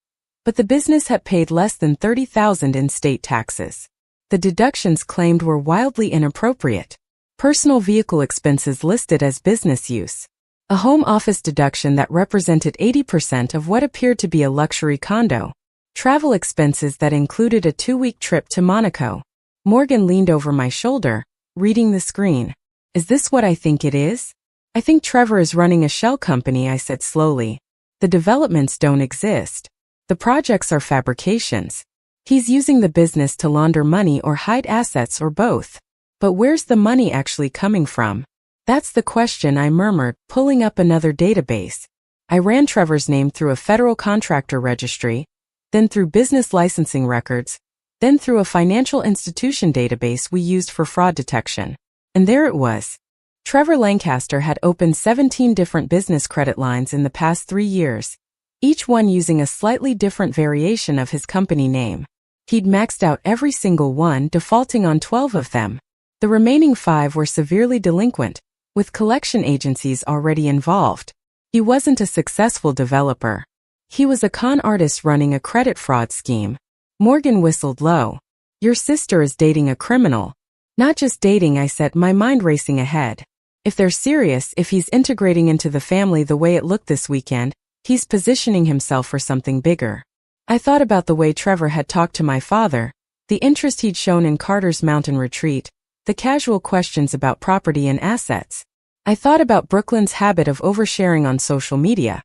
but the business had paid less than $30,000 in state taxes. The deductions claimed were wildly inappropriate. Personal vehicle expenses listed as business use. A home office deduction that represented 80% of what appeared to be a luxury condo. Travel expenses that included a 2-week trip to Monaco. Morgan leaned over my shoulder, reading the screen. Is this what I think it is? I think Trevor is running a shell company, I said slowly. The developments don't exist. The projects are fabrications. He's using the business to launder money or hide assets or both. But where's the money actually coming from? That's the question, I murmured, pulling up another database. I ran Trevor's name through a federal contractor registry, then through business licensing records, then through a financial institution database we used for fraud detection. And there it was. Trevor Lancaster had opened 17 different business credit lines in the past 3 years, each one using a slightly different variation of his company name. He'd maxed out every single one, defaulting on 12 of them. The remaining 5 were severely delinquent, with collection agencies already involved. He wasn't a successful developer. He was a con artist running a credit fraud scheme. Morgan whistled low. Your sister is dating a criminal. Not just dating, I said, my mind racing ahead. If they're serious, if he's integrating into the family the way it looked this weekend, he's positioning himself for something bigger. I thought about the way Trevor had talked to my father, the interest he'd shown in Carter's mountain retreat, the casual questions about property and assets. I thought about Brooklyn's habit of oversharing on social media,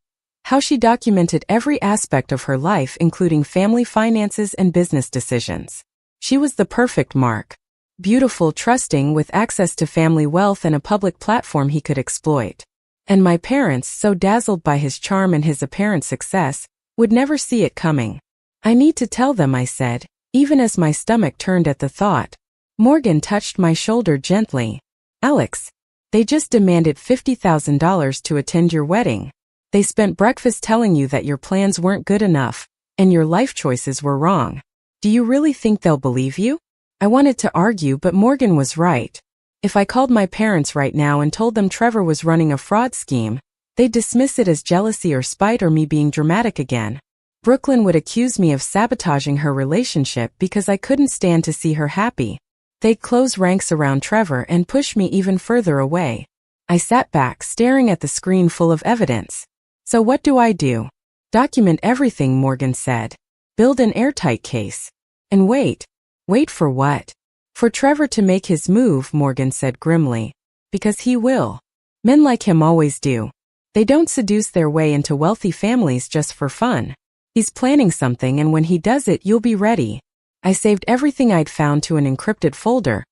how she documented every aspect of her life including family finances and business decisions. She was the perfect mark. beautiful, trusting, with access to family wealth and a public platform he could exploit. And my parents, so dazzled by his charm and his apparent success, would never see it coming. I need to tell them, I said, even as my stomach turned at the thought. Morgan touched my shoulder gently. Alex, they just demanded $50,000 to attend your wedding. They spent breakfast telling you that your plans weren't good enough, and your life choices were wrong. Do you really think they'll believe you? I wanted to argue, but Morgan was right. If I called my parents right now and told them Trevor was running a fraud scheme, they'd dismiss it as jealousy or spite or me being dramatic again. Brooklyn would accuse me of sabotaging her relationship because I couldn't stand to see her happy. They'd close ranks around Trevor and push me even further away. I sat back, staring at the screen full of evidence. So what do I do? Document everything, Morgan said. Build an airtight case. And wait. Wait for what? For Trevor to make his move, Morgan said grimly. Because he will. Men like him always do. They don't seduce their way into wealthy families just for fun. He's planning something, and when he does it, you'll be ready. I saved everything I'd found to an encrypted folder,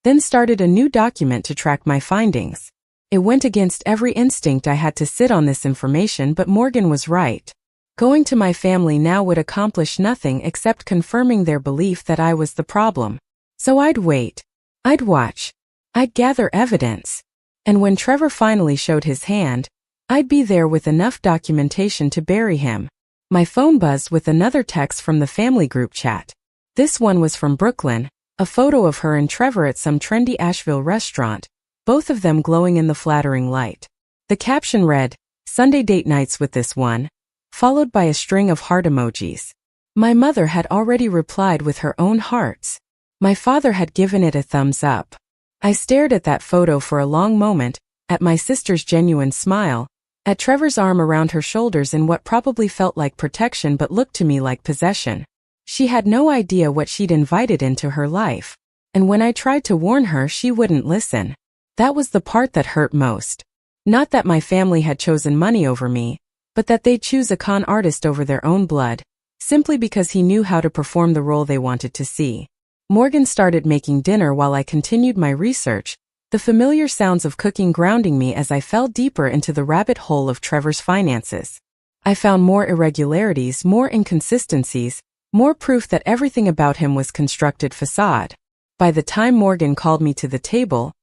then started a new document to track my findings. It went against every instinct I had to sit on this information, but Morgan was right. Going to my family now would accomplish nothing except confirming their belief that I was the problem. So I'd wait. I'd watch. I'd gather evidence. And when Trevor finally showed his hand, I'd be there with enough documentation to bury him. My phone buzzed with another text from the family group chat. This one was from Brooklyn, a photo of her and Trevor at some trendy Asheville restaurant, both of them glowing in the flattering light. The caption read, "Sunday date nights with this one," followed by a string of heart emojis. My mother had already replied with her own hearts. My father had given it a thumbs up. I stared at that photo for a long moment, at my sister's genuine smile, at Trevor's arm around her shoulders in what probably felt like protection but looked to me like possession. She had no idea what she'd invited into her life. And when I tried to warn her, she wouldn't listen. That was the part that hurt most. Not that my family had chosen money over me, but that they'd choose a con artist over their own blood, simply because he knew how to perform the role they wanted to see. Morgan started making dinner while I continued my research, the familiar sounds of cooking grounding me as I fell deeper into the rabbit hole of Trevor's finances. I found more irregularities, more inconsistencies, more proof that everything about him was constructed facade. By the time Morgan called me to the table,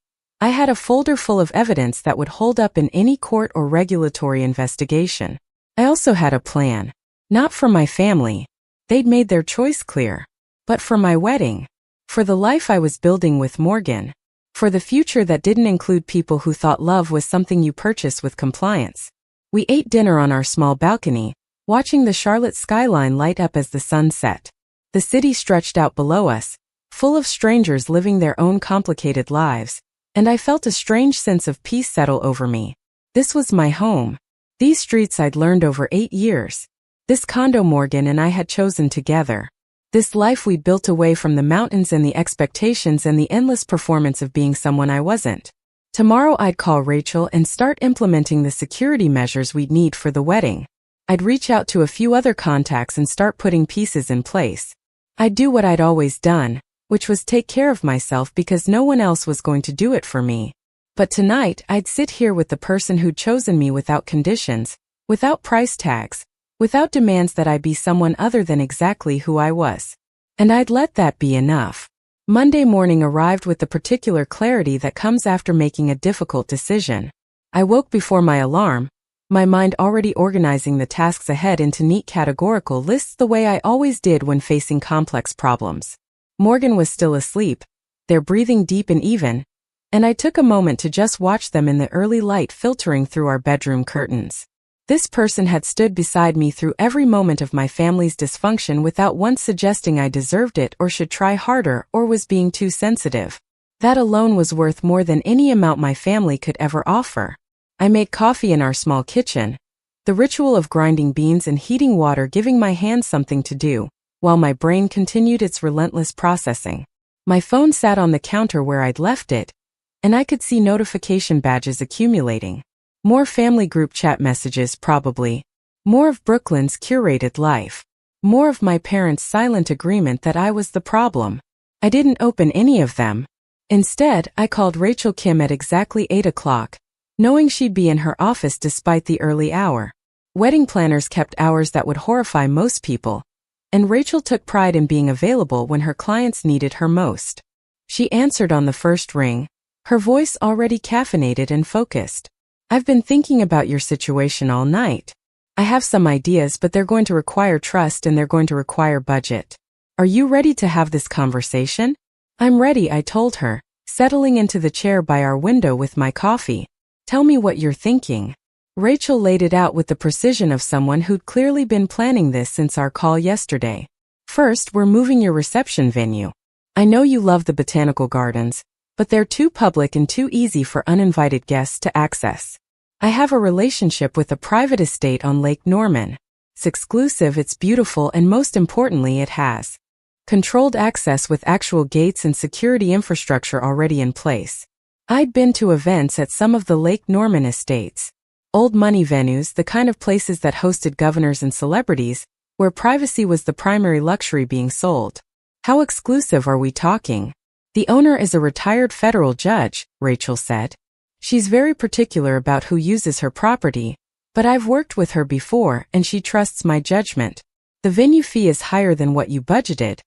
I had a folder full of evidence that would hold up in any court or regulatory investigation. I also had a plan. Not for my family. They'd made their choice clear. But for my wedding. For the life I was building with Morgan. For the future that didn't include people who thought love was something you purchase with compliance. We ate dinner on our small balcony, watching the Charlotte skyline light up as the sun set. The city stretched out below us, full of strangers living their own complicated lives, and I felt a strange sense of peace settle over me. This was my home. These streets I'd learned over 8 years. This condo Morgan and I had chosen together. This life we'd built away from the mountains and the expectations and the endless performance of being someone I wasn't. Tomorrow I'd call Rachel and start implementing the security measures we'd need for the wedding. I'd reach out to a few other contacts and start putting pieces in place. I'd do what I'd always done, which was take care of myself because no one else was going to do it for me. But tonight, I'd sit here with the person who'd chosen me without conditions, without price tags, without demands that I be someone other than exactly who I was. And I'd let that be enough. Monday morning arrived with the particular clarity that comes after making a difficult decision. I woke before my alarm, my mind already organizing the tasks ahead into neat categorical lists the way I always did when facing complex problems. Morgan was still asleep, their breathing deep and even, and I took a moment to just watch them in the early light filtering through our bedroom curtains. This person had stood beside me through every moment of my family's dysfunction without once suggesting I deserved it or should try harder or was being too sensitive. That alone was worth more than any amount my family could ever offer. I made coffee in our small kitchen, the ritual of grinding beans and heating water giving my hands something to do, while my brain continued its relentless processing. My phone sat on the counter where I'd left it, and I could see notification badges accumulating. More family group chat messages probably. More of Brooklyn's curated life. More of my parents' silent agreement that I was the problem. I didn't open any of them, Instead, I called Rachel Kim at exactly 8 o'clock, knowing she'd be in her office despite the early hour. Wedding planners kept hours that would horrify most people, and Rachel took pride in being available when her clients needed her most. She answered on the first ring, her voice already caffeinated and focused. "I've been thinking about your situation all night. I have some ideas, but they're going to require trust and they're going to require budget. Are you ready to have this conversation?" "I'm ready," I told her, settling into the chair by our window with my coffee. "Tell me what you're thinking." Rachel laid it out with the precision of someone who'd clearly been planning this since our call yesterday. "First, we're moving your reception venue. I know you love the botanical gardens, but they're too public and too easy for uninvited guests to access. I have a relationship with a private estate on Lake Norman. It's exclusive, it's beautiful, and most importantly, it has controlled access with actual gates and security infrastructure already in place. I'd been to events at some of the Lake Norman estates. Old money venues, the kind of places that hosted governors and celebrities, where privacy was the primary luxury being sold. How exclusive are we talking? The owner is a retired federal judge," Rachel said. "She's very particular about who uses her property, but I've worked with her before and she trusts my judgment. The venue fee is higher than what you budgeted,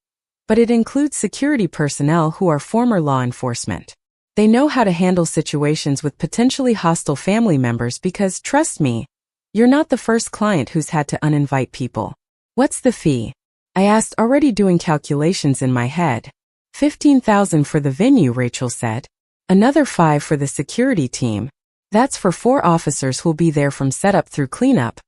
but it includes security personnel who are former law enforcement. They know how to handle situations with potentially hostile family members because, trust me, you're not the first client who's had to uninvite people." "What's the fee?" I asked, already doing calculations in my head. $15,000 for the venue, Rachel said. Another $5,000 for the security team. That's for 4 officers who'll be there from setup through cleanup,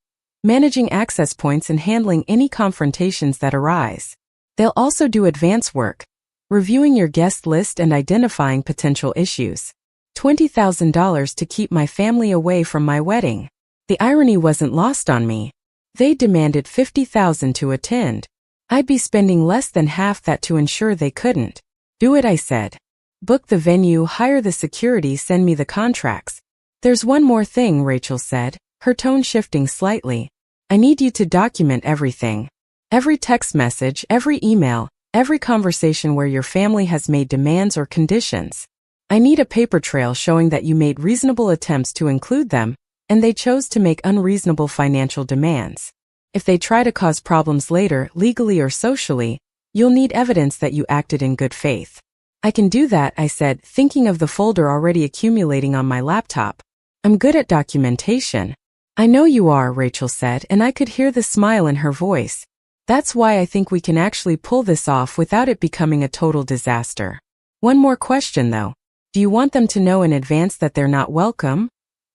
managing access points and handling any confrontations that arise. They'll also do advance work, reviewing your guest list and identifying potential issues. $20,000 to keep my family away from my wedding. The irony wasn't lost on me. They demanded $50,000 to attend. I'd be spending less than half that to ensure they couldn't. "Do it," I said. "Book the venue, hire the security, send me the contracts." "There's one more thing," Rachel said, her tone shifting slightly. "I need you to document everything. Every text message, every email, every conversation where your family has made demands or conditions. I need a paper trail showing that you made reasonable attempts to include them, and they chose to make unreasonable financial demands. If they try to cause problems later, legally or socially, you'll need evidence that you acted in good faith." "I can do that," I said, thinking of the folder already accumulating on my laptop. "I'm good at documentation." "I know you are," Rachel said, and I could hear the smile in her voice. "That's why I think we can actually pull this off without it becoming a total disaster." "One more question though. Do you want them to know in advance that they're not welcome?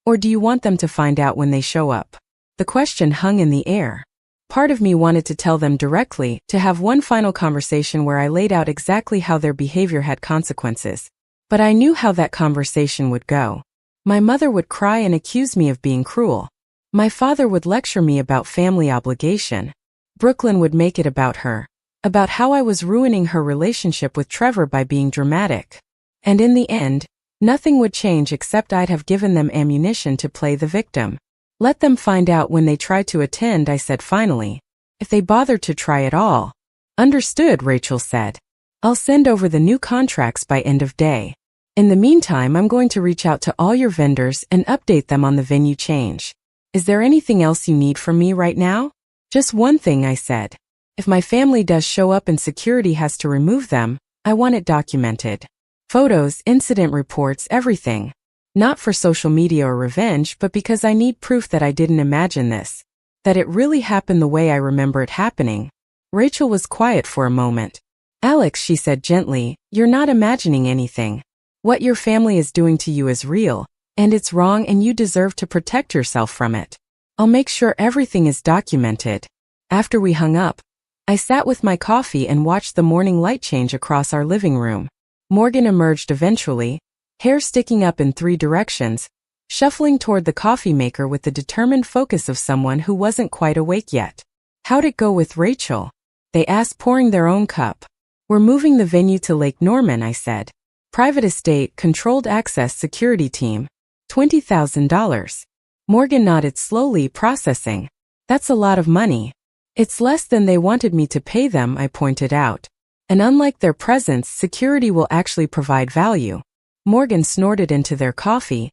Or do you want them to find out when they show up?" The question hung in the air. Part of me wanted to tell them directly, to have one final conversation where I laid out exactly how their behavior had consequences. But I knew how that conversation would go. My mother would cry and accuse me of being cruel. My father would lecture me about family obligation. Brooklyn would make it about her, about how I was ruining her relationship with Trevor by being dramatic. And in the end, nothing would change except I'd have given them ammunition to play the victim. "Let them find out when they try to attend," I said finally. "If they bother to try at all." "Understood," Rachel said. "I'll send over the new contracts by end of day. In the meantime, I'm going to reach out to all your vendors and update them on the venue change. Is there anything else you need from me right now?" "Just one thing," I said. "If my family does show up and security has to remove them, I want it documented. Photos, incident reports, everything. Not for social media or revenge, but because I need proof that I didn't imagine this. That it really happened the way I remember it happening." Rachel was quiet for a moment. "Alex," she said gently, "you're not imagining anything. What your family is doing to you is real, and it's wrong, and you deserve to protect yourself from it. I'll make sure everything is documented." After we hung up, I sat with my coffee and watched the morning light change across our living room. Morgan emerged eventually, hair sticking up in 3 directions, shuffling toward the coffee maker with the determined focus of someone who wasn't quite awake yet. "How'd it go with Rachel?" they asked, pouring their own cup. "We're moving the venue to Lake Norman," I said. "Private estate, controlled access, security team. $20,000. Morgan nodded slowly, processing. "That's a lot of money." "It's less than they wanted me to pay them," I pointed out. And unlike their presence, security will actually provide value. Morgan snorted into their coffee,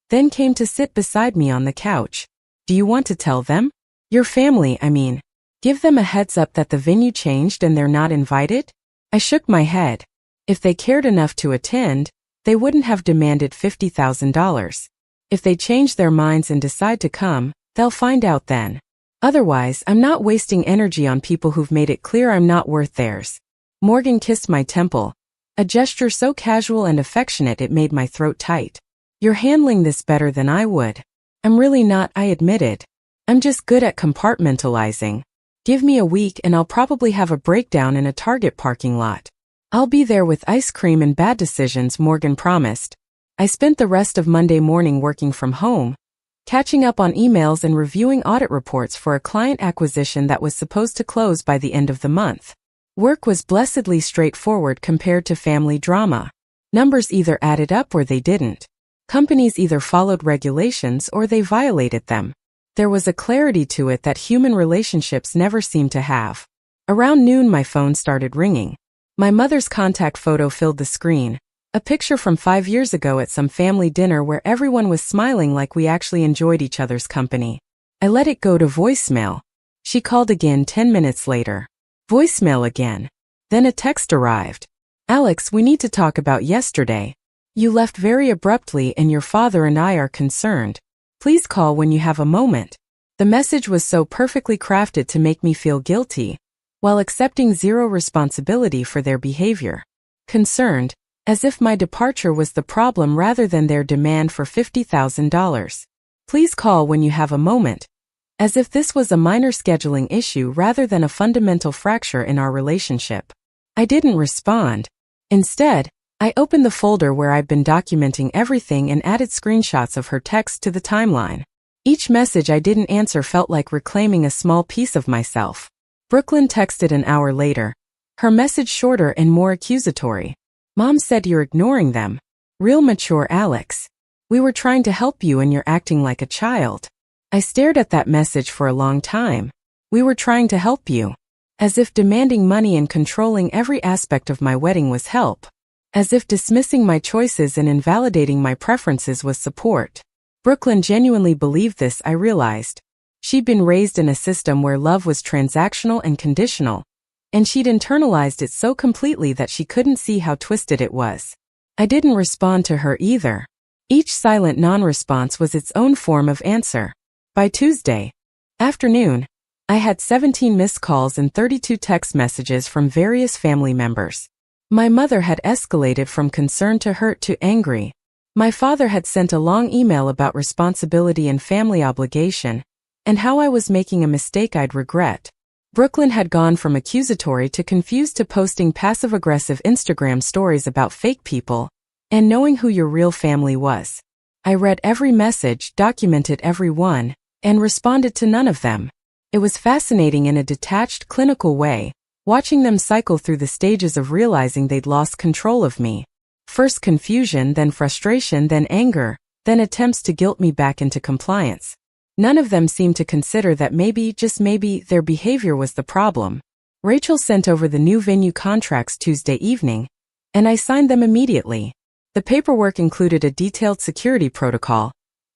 then came to sit beside me on the couch. Do you want to tell them? Your family, I mean. Give them a heads up that the venue changed and they're not invited? I shook my head. If they cared enough to attend, they wouldn't have demanded $50,000. If they change their minds and decide to come, they'll find out then. Otherwise, I'm not wasting energy on people who've made it clear I'm not worth theirs. Morgan kissed my temple, a gesture so casual and affectionate it made my throat tight. You're handling this better than I would. I'm really not, I admitted. I'm just good at compartmentalizing. Give me a week and I'll probably have a breakdown in a Target parking lot. I'll be there with ice cream and bad decisions, Morgan promised. I spent the rest of Monday morning working from home, catching up on emails and reviewing audit reports for a client acquisition that was supposed to close by the end of the month. Work was blessedly straightforward compared to family drama. Numbers either added up or they didn't. Companies either followed regulations or they violated them. There was a clarity to it that human relationships never seem to have. Around noon my phone started ringing. My mother's contact photo filled the screen, a picture from 5 years ago at some family dinner where everyone was smiling like we actually enjoyed each other's company. I let it go to voicemail. She called again 10 minutes later. Voicemail again. Then a text arrived. Alex, we need to talk about yesterday. You left very abruptly and your father and I are concerned. Please call when you have a moment. The message was so perfectly crafted to make me feel guilty, while accepting zero responsibility for their behavior. Concerned, as if my departure was the problem rather than their demand for $50,000. Please call when you have a moment. As if this was a minor scheduling issue rather than a fundamental fracture in our relationship. I didn't respond. Instead, I opened the folder where I'd been documenting everything and added screenshots of her text to the timeline. Each message I didn't answer felt like reclaiming a small piece of myself. Brooklyn texted an hour later. Her message shorter and more accusatory. Mom said you're ignoring them. Real mature, Alex. We were trying to help you and you're acting like a child. I stared at that message for a long time. We were trying to help you. As if demanding money and controlling every aspect of my wedding was help. As if dismissing my choices and invalidating my preferences was support. Brooklyn genuinely believed this, I realized. She'd been raised in a system where love was transactional and conditional, and she'd internalized it so completely that she couldn't see how twisted it was. I didn't respond to her either. Each silent non-response was its own form of answer. By Tuesday afternoon, I had 17 missed calls and 32 text messages from various family members. My mother had escalated from concern to hurt to angry. My father had sent a long email about responsibility and family obligation, and how I was making a mistake I'd regret. Brooklyn had gone from accusatory to confused to posting passive-aggressive Instagram stories about fake people, and knowing who your real family was. I read every message, documented every one, and responded to none of them. It was fascinating in a detached, clinical way, watching them cycle through the stages of realizing they'd lost control of me. First confusion, then frustration, then anger, then attempts to guilt me back into compliance. None of them seemed to consider that maybe, just maybe, their behavior was the problem. Rachel sent over the new venue contracts Tuesday evening, and I signed them immediately. The paperwork included a detailed security protocol,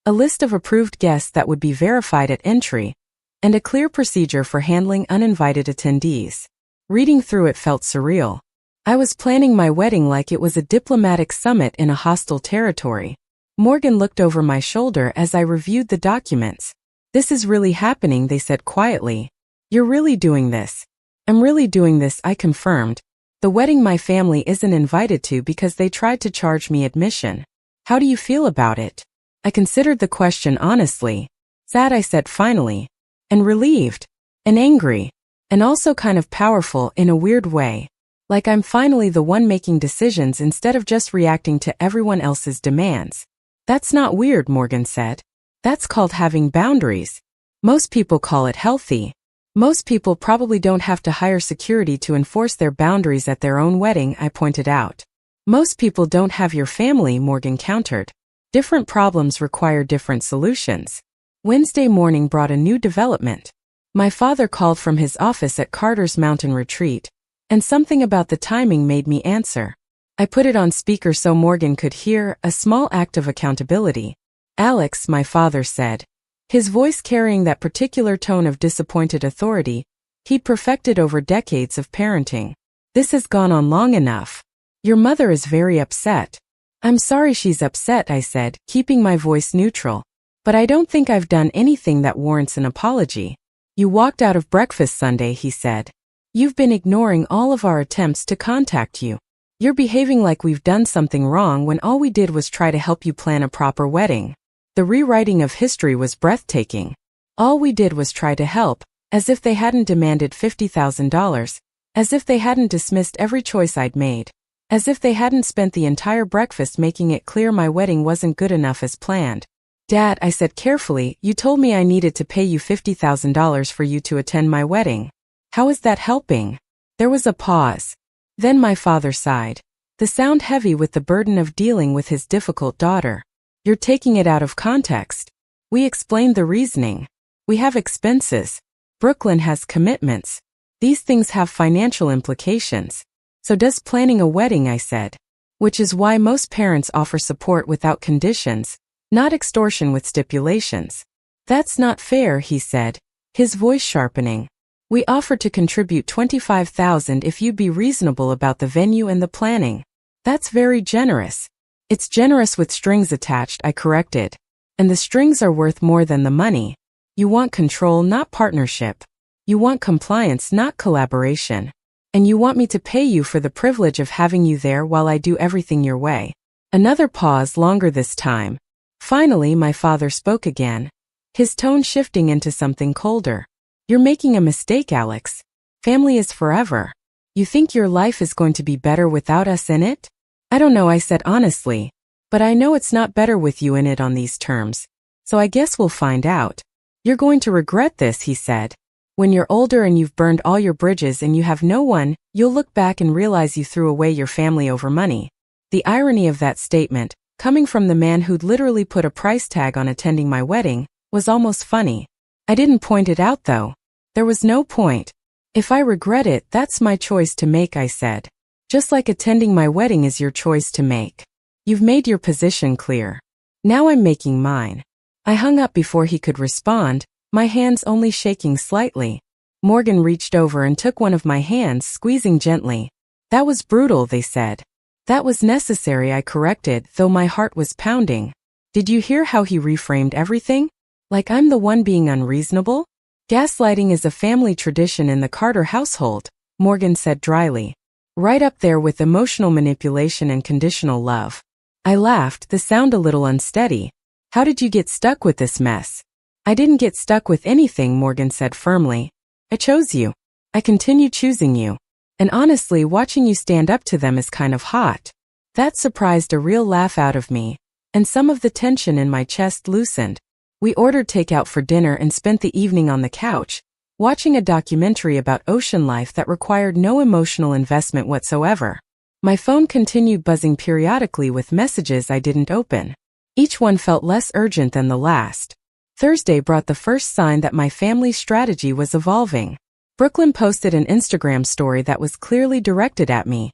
a list of approved guests that would be verified at entry, and a clear procedure for handling uninvited attendees. Reading through it felt surreal. I was planning my wedding like it was a diplomatic summit in a hostile territory. Morgan looked over my shoulder as I reviewed the documents. This is really happening, they said quietly. You're really doing this. I'm really doing this, I confirmed. The wedding my family isn't invited to because they tried to charge me admission. How do you feel about it? I considered the question honestly. Sad, I said finally. And relieved. And angry. And also kind of powerful in a weird way. Like I'm finally the one making decisions instead of just reacting to everyone else's demands. That's not weird, Morgan said. That's called having boundaries. Most people call it healthy. Most people probably don't have to hire security to enforce their boundaries at their own wedding, I pointed out. Most people don't have your family, Morgan countered. Different problems require different solutions. Wednesday morning brought a new development. My father called from his office at Carter's Mountain Retreat, And something about the timing made me answer. I put it on speaker so Morgan could hear, a small act of accountability. "Alex," my father said, his voice carrying that particular tone of disappointed authority he'd perfected over decades of parenting. "This has gone on long enough. Your mother is very upset." "I'm sorry she's upset," I said, keeping my voice neutral. "But I don't think I've done anything that warrants an apology." "You walked out of breakfast Sunday," he said. "You've been ignoring all of our attempts to contact you. You're behaving like we've done something wrong when all we did was try to help you plan a proper wedding." The rewriting of history was breathtaking. All we did was try to help, as if they hadn't demanded $50,000, as if they hadn't dismissed every choice I'd made, as if they hadn't spent the entire breakfast making it clear my wedding wasn't good enough as planned. "Dad," I said carefully, "you told me I needed to pay you $50,000 for you to attend my wedding. How is that helping?" There was a pause. Then my father sighed, the sound heavy with the burden of dealing with his difficult daughter. "You're taking it out of context." We explained the reasoning. "We have expenses. Brooklyn has commitments. These things have financial implications. So does planning a wedding," I said. "Which is why most parents offer support without conditions, not extortion with stipulations." "That's not fair," he said, his voice sharpening. "We offer to contribute $25,000 if you'd be reasonable about the venue and the planning." "That's very generous." "It's generous with strings attached," I corrected. "And the strings are worth more than the money. You want control, not partnership. You want compliance, not collaboration. And you want me to pay you for the privilege of having you there while I do everything your way." Another pause, longer this time. Finally, my father spoke again, his tone shifting into something colder. "You're making a mistake, Alex. Family is forever. You think your life is going to be better without us in it?" "I don't know," I said honestly. "But I know it's not better with you in it on these terms. So I guess we'll find out." "You're going to regret this," he said. "When you're older and you've burned all your bridges and you have no one, you'll look back and realize you threw away your family over money." The irony of that statement, coming from the man who'd literally put a price tag on attending my wedding, was almost funny. I didn't point it out though. There was no point. "If I regret it, that's my choice to make," I said. "Just like attending my wedding is your choice to make. You've made your position clear. Now I'm making mine." I hung up before he could respond, my hands only shaking slightly. Morgan reached over and took one of my hands, squeezing gently. "That was brutal," they said. "That was necessary," I corrected, though my heart was pounding. "Did you hear how he reframed everything? Like I'm the one being unreasonable?" "Gaslighting is a family tradition in the Carter household," Morgan said dryly. "Right up there with emotional manipulation and conditional love." I laughed, the sound a little unsteady. "How did you get stuck with this mess?" "I didn't get stuck with anything," Morgan said firmly. "I chose you. I continue choosing you. And honestly, watching you stand up to them is kind of hot." That surprised a real laugh out of me, and some of the tension in my chest loosened. We ordered takeout for dinner and spent the evening on the couch, watching a documentary about ocean life that required no emotional investment whatsoever. My phone continued buzzing periodically with messages I didn't open. Each one felt less urgent than the last. Thursday brought the first sign that my family's strategy was evolving. Brooklyn posted an Instagram story that was clearly directed at me,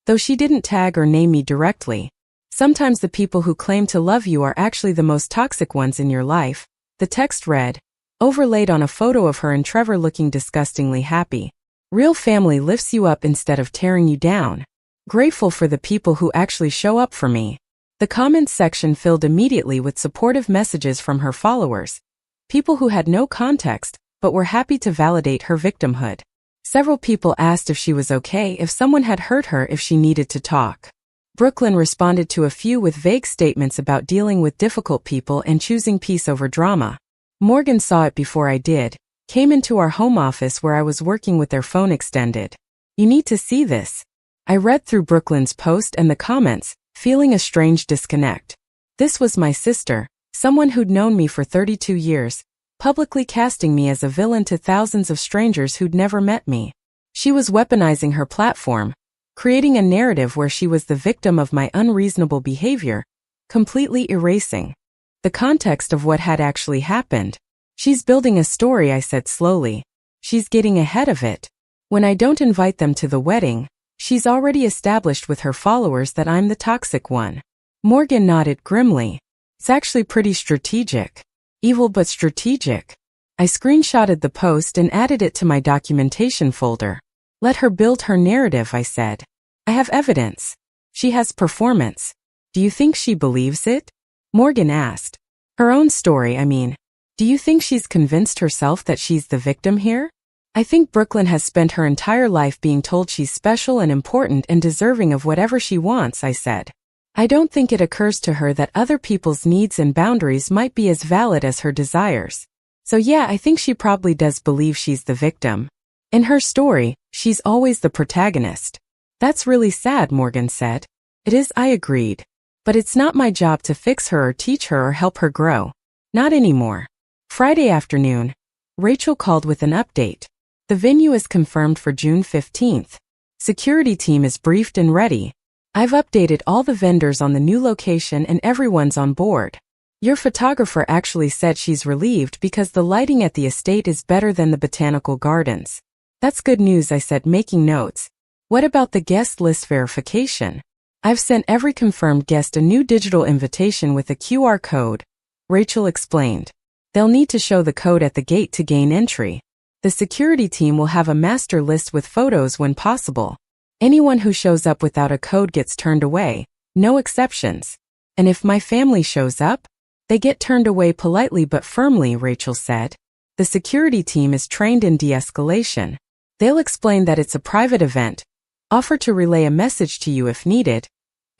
though she didn't tag or name me directly. "Sometimes the people who claim to love you are actually the most toxic ones in your life," the text read, overlaid on a photo of her and Trevor looking disgustingly happy. "Real family lifts you up instead of tearing you down. Grateful for the people who actually show up for me." The comments section filled immediately with supportive messages from her followers, people who had no context, but were happy to validate her victimhood. Several people asked if she was okay, if someone had hurt her, if she needed to talk. Brooklyn responded to a few with vague statements about dealing with difficult people and choosing peace over drama. Morgan saw it before I did, came into our home office where I was working with their phone extended. "You need to see this." I read through Brooklyn's post and the comments, feeling a strange disconnect. This was my sister, someone who'd known me for 32 years, publicly casting me as a villain to thousands of strangers who'd never met me. She was weaponizing her platform, creating a narrative where she was the victim of my unreasonable behavior, completely erasing the context of what had actually happened. "She's building a story," I said slowly. "She's getting ahead of it." When I don't invite them to the wedding, she's already established with her followers that I'm the toxic one. Morgan nodded grimly. It's actually pretty strategic. Evil but strategic. I screenshotted the post and added it to my documentation folder. Let her build her narrative, I said. I have evidence. She has performance. Do you think she believes it? Morgan asked. Her own story, I mean. Do you think she's convinced herself that she's the victim here? I think Brooklyn has spent her entire life being told she's special and important and deserving of whatever she wants, I said. I don't think it occurs to her that other people's needs and boundaries might be as valid as her desires. So yeah, I think she probably does believe she's the victim. In her story, she's always the protagonist. That's really sad, Morgan said. It is, I agreed. But it's not my job to fix her or teach her or help her grow. Not anymore. Friday afternoon, Rachel called with an update. The venue is confirmed for June 15th. Security team is briefed and ready. I've updated all the vendors on the new location and everyone's on board. Your photographer actually said she's relieved because the lighting at the estate is better than the botanical gardens. That's good news, I said, making notes. What about the guest list verification? I've sent every confirmed guest a new digital invitation with a QR code, Rachel explained. They'll need to show the code at the gate to gain entry. The security team will have a master list with photos when possible. Anyone who shows up without a code gets turned away, no exceptions. And if my family shows up, they get turned away politely but firmly, Rachel said. The security team is trained in de-escalation. They'll explain that it's a private event, offer to relay a message to you if needed,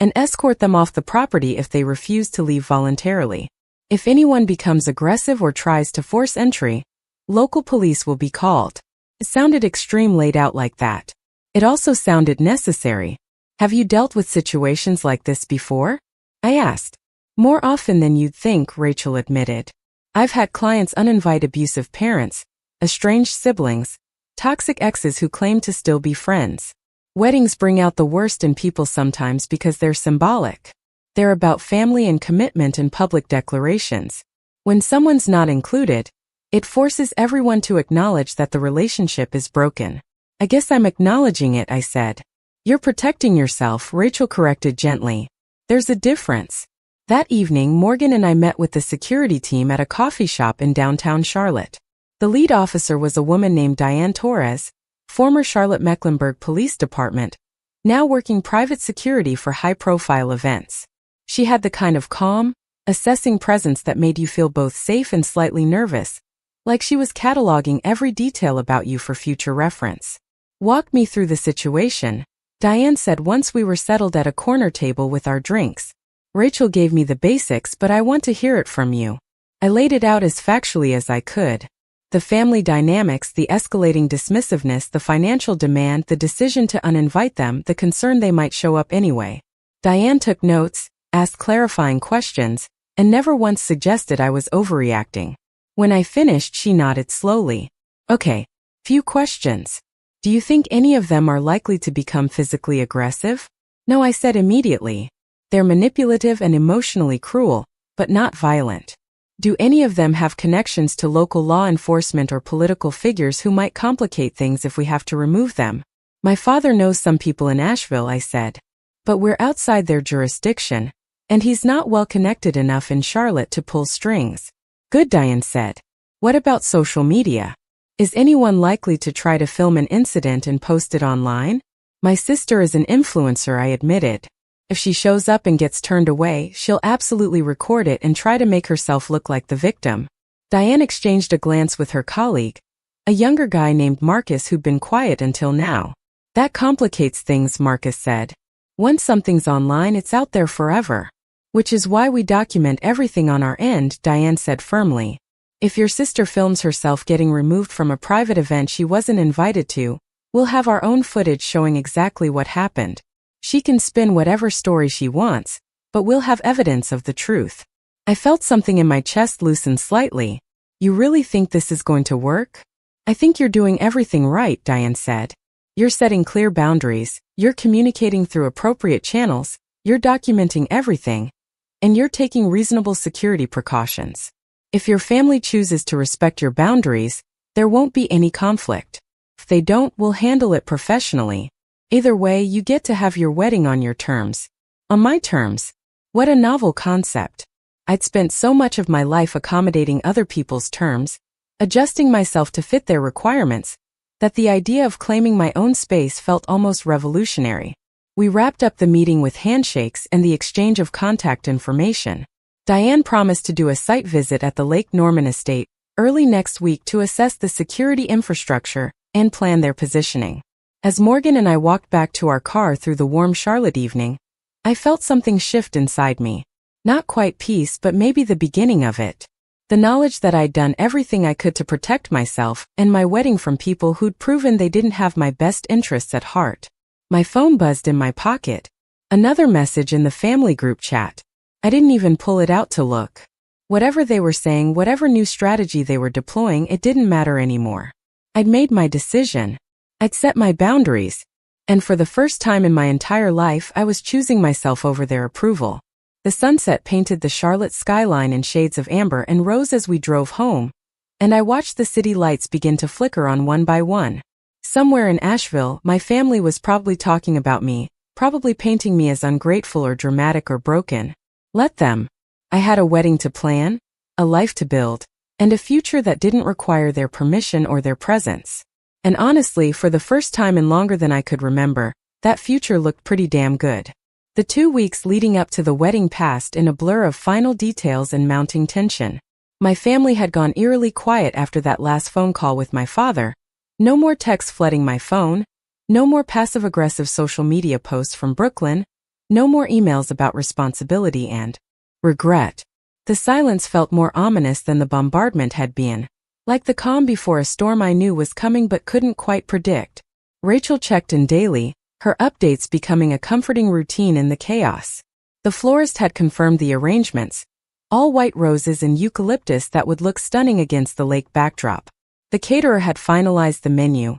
and escort them off the property if they refuse to leave voluntarily. If anyone becomes aggressive or tries to force entry, local police will be called. It sounded extreme laid out like that. It also sounded necessary. Have you dealt with situations like this before? I asked. More often than you'd think, Rachel admitted. I've had clients uninvite abusive parents, estranged siblings, toxic exes who claim to still be friends. Weddings bring out the worst in people sometimes because they're symbolic. They're about family and commitment and public declarations. When someone's not included, it forces everyone to acknowledge that the relationship is broken. I guess I'm acknowledging it, I said. You're protecting yourself, Rachel corrected gently. There's a difference. That evening, Morgan and I met with the security team at a coffee shop in downtown Charlotte. The lead officer was a woman named Diane Torres, former Charlotte-Mecklenburg Police Department, now working private security for high-profile events. She had the kind of calm, assessing presence that made you feel both safe and slightly nervous, like she was cataloging every detail about you for future reference. Walk me through the situation, Diane said once we were settled at a corner table with our drinks. Rachel gave me the basics, but I want to hear it from you. I laid it out as factually as I could. The family dynamics, the escalating dismissiveness, the financial demand, the decision to uninvite them, the concern they might show up anyway. Diane took notes, asked clarifying questions, and never once suggested I was overreacting. When I finished, she nodded slowly. Okay, few questions. Do you think any of them are likely to become physically aggressive? No, I said immediately. They're manipulative and emotionally cruel, but not violent. Do any of them have connections to local law enforcement or political figures who might complicate things if we have to remove them? My father knows some people in Asheville, I said. But we're outside their jurisdiction, and he's not well connected enough in Charlotte to pull strings. Good, Diane said. What about social media? Is anyone likely to try to film an incident and post it online? My sister is an influencer, I admitted. If she shows up and gets turned away, she'll absolutely record it and try to make herself look like the victim. Diane exchanged a glance with her colleague, a younger guy named Marcus who'd been quiet until now. That complicates things, Marcus said. Once something's online, it's out there forever. Which is why we document everything on our end, Diane said firmly. If your sister films herself getting removed from a private event she wasn't invited to, we'll have our own footage showing exactly what happened. She can spin whatever story she wants, but we'll have evidence of the truth. I felt something in my chest loosen slightly. You really think this is going to work? I think you're doing everything right, Diane said. You're setting clear boundaries, you're communicating through appropriate channels, you're documenting everything, and you're taking reasonable security precautions. If your family chooses to respect your boundaries, there won't be any conflict. If they don't, we'll handle it professionally. Either way, you get to have your wedding on your terms. On my terms. What a novel concept. I'd spent so much of my life accommodating other people's terms, adjusting myself to fit their requirements, that the idea of claiming my own space felt almost revolutionary. We wrapped up the meeting with handshakes and the exchange of contact information. Diane promised to do a site visit at the Lake Norman estate early next week to assess the security infrastructure and plan their positioning. As Morgan and I walked back to our car through the warm Charlotte evening, I felt something shift inside me. Not quite peace, but maybe the beginning of it. The knowledge that I'd done everything I could to protect myself and my wedding from people who'd proven they didn't have my best interests at heart. My phone buzzed in my pocket. Another message in the family group chat. I didn't even pull it out to look. Whatever they were saying, whatever new strategy they were deploying, it didn't matter anymore. I'd made my decision. I'd set my boundaries. And for the first time in my entire life, I was choosing myself over their approval. The sunset painted the Charlotte skyline in shades of amber and rose as we drove home, and I watched the city lights begin to flicker on one by one. Somewhere in Asheville, my family was probably talking about me, probably painting me as ungrateful or dramatic or broken. Let them. I had a wedding to plan, a life to build, and a future that didn't require their permission or their presence. And honestly, for the first time in longer than I could remember, that future looked pretty damn good. The 2 weeks leading up to the wedding passed in a blur of final details and mounting tension. My family had gone eerily quiet after that last phone call with my father. No more texts flooding my phone, no more passive-aggressive social media posts from Brooklyn, no more emails about responsibility and regret. The silence felt more ominous than the bombardment had been, like the calm before a storm I knew was coming but couldn't quite predict. Rachel checked in daily, her updates becoming a comforting routine in the chaos. The florist had confirmed the arrangements, all white roses and eucalyptus that would look stunning against the lake backdrop. The caterer had finalized the menu,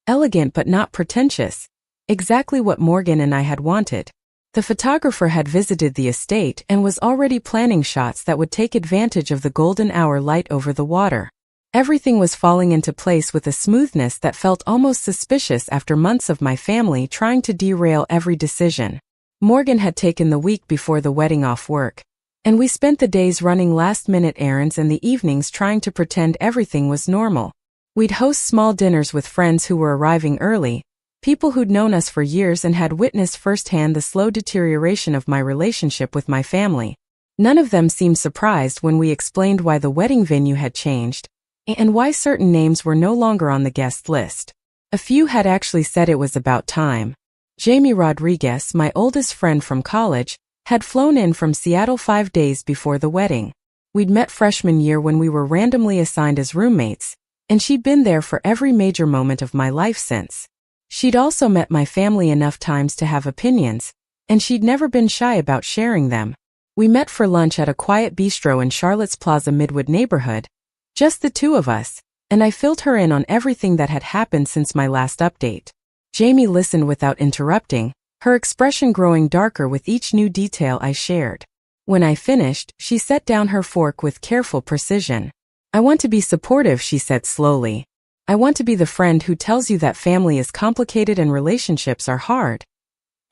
elegant but not pretentious, exactly what Morgan and I had wanted. The photographer had visited the estate and was already planning shots that would take advantage of the golden hour light over the water. Everything was falling into place with a smoothness that felt almost suspicious after months of my family trying to derail every decision. Morgan had taken the week before the wedding off work, and we spent the days running last-minute errands and the evenings trying to pretend everything was normal. We'd host small dinners with friends who were arriving early, people who'd known us for years and had witnessed firsthand the slow deterioration of my relationship with my family. None of them seemed surprised when we explained why the wedding venue had changed, and why certain names were no longer on the guest list. A few had actually said it was about time. Jamie Rodriguez, my oldest friend from college, had flown in from Seattle 5 days before the wedding. We'd met freshman year when we were randomly assigned as roommates, and she'd been there for every major moment of my life since. She'd also met my family enough times to have opinions, and she'd never been shy about sharing them. We met for lunch at a quiet bistro in Charlotte's Plaza Midwood neighborhood, just the two of us, and I filled her in on everything that had happened since my last update. Jamie listened without interrupting, her expression growing darker with each new detail I shared. When I finished, she set down her fork with careful precision. I want to be supportive, she said slowly. I want to be the friend who tells you that family is complicated and relationships are hard.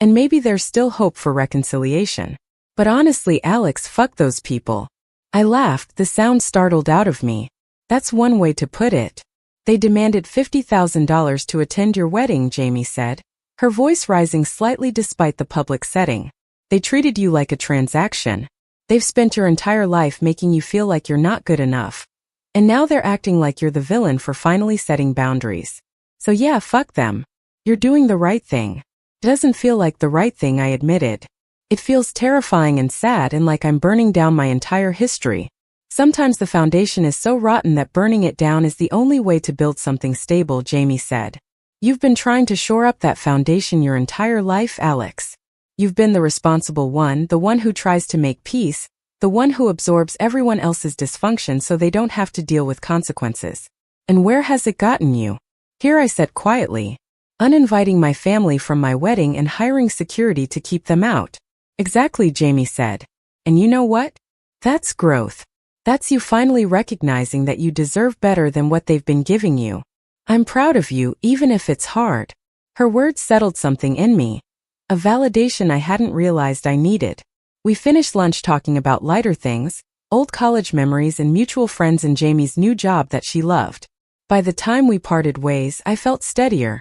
And maybe there's still hope for reconciliation. But honestly, Alex, fuck those people. I laughed, the sound startled out of me. That's one way to put it. They demanded $50,000 to attend your wedding, Jamie said, her voice rising slightly despite the public setting. They treated you like a transaction. They've spent your entire life making you feel like you're not good enough. And now they're acting like you're the villain for finally setting boundaries. So yeah, fuck them. You're doing the right thing. It doesn't feel like the right thing, I admitted. It feels terrifying and sad and like I'm burning down my entire history. Sometimes the foundation is so rotten that burning it down is the only way to build something stable, Jamie said. You've been trying to shore up that foundation your entire life, Alex. You've been the responsible one, the one who tries to make peace, the one who absorbs everyone else's dysfunction so they don't have to deal with consequences. And where has it gotten you? Here, I said quietly. Uninviting my family from my wedding and hiring security to keep them out. Exactly, Jamie said. And you know what? That's growth. That's you finally recognizing that you deserve better than what they've been giving you. I'm proud of you, even if it's hard. Her words settled something in me, a validation I hadn't realized I needed. We finished lunch talking about lighter things, old college memories and mutual friends and Jamie's new job that she loved. By the time we parted ways, I felt steadier,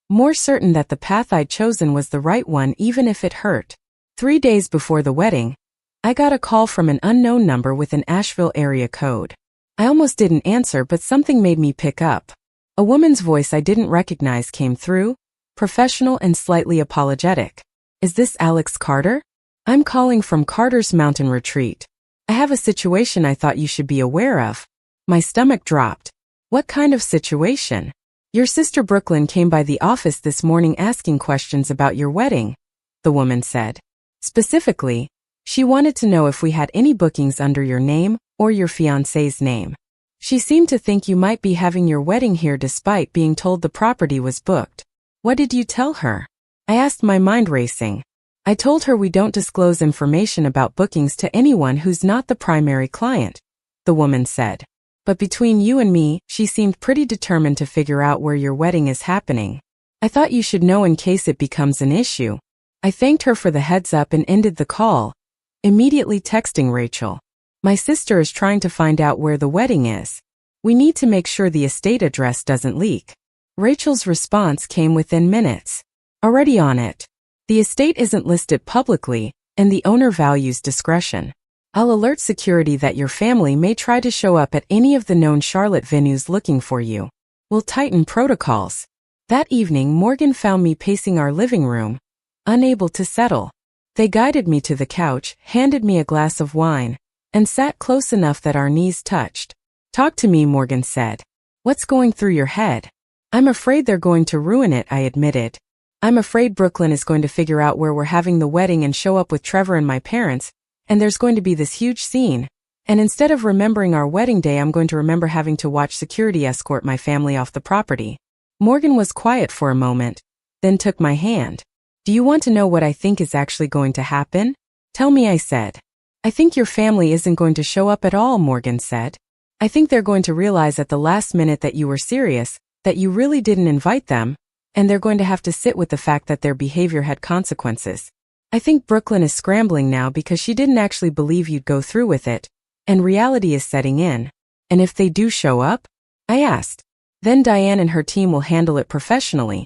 more certain that the path I'd chosen was the right one even if it hurt. 3 days before the wedding, I got a call from an unknown number with an Asheville area code. I almost didn't answer, but something made me pick up. A woman's voice I didn't recognize came through, professional and slightly apologetic. Is this Alex Carter? I'm calling from Carter's Mountain Retreat. I have a situation I thought you should be aware of. My stomach dropped. What kind of situation? Your sister Brooklyn came by the office this morning asking questions about your wedding, the woman said. Specifically, she wanted to know if we had any bookings under your name or your fiancé's name. She seemed to think you might be having your wedding here despite being told the property was booked. What did you tell her? I asked, my mind racing. I told her we don't disclose information about bookings to anyone who's not the primary client, the woman said. But between you and me, she seemed pretty determined to figure out where your wedding is happening. I thought you should know in case it becomes an issue. I thanked her for the heads up and ended the call, immediately texting Rachel. My sister is trying to find out where the wedding is. We need to make sure the estate address doesn't leak. Rachel's response came within minutes. Already on it. The estate isn't listed publicly, and the owner values discretion. I'll alert security that your family may try to show up at any of the known Charlotte venues looking for you. We'll tighten protocols. That evening, Morgan found me pacing our living room, unable to settle. They guided me to the couch, handed me a glass of wine, and sat close enough that our knees touched. Talk to me, Morgan said. What's going through your head? I'm afraid they're going to ruin it, I admitted. I'm afraid Brooklyn is going to figure out where we're having the wedding and show up with Trevor and my parents, and there's going to be this huge scene. And instead of remembering our wedding day, I'm going to remember having to watch security escort my family off the property. Morgan was quiet for a moment, then took my hand. Do you want to know what I think is actually going to happen? Tell me, I said. I think your family isn't going to show up at all, Morgan said. I think they're going to realize at the last minute that you were serious, that you really didn't invite them, and they're going to have to sit with the fact that their behavior had consequences. I think Brooklyn is scrambling now because she didn't actually believe you'd go through with it, and reality is setting in. And if they do show up? I asked. Then Diane and her team will handle it professionally.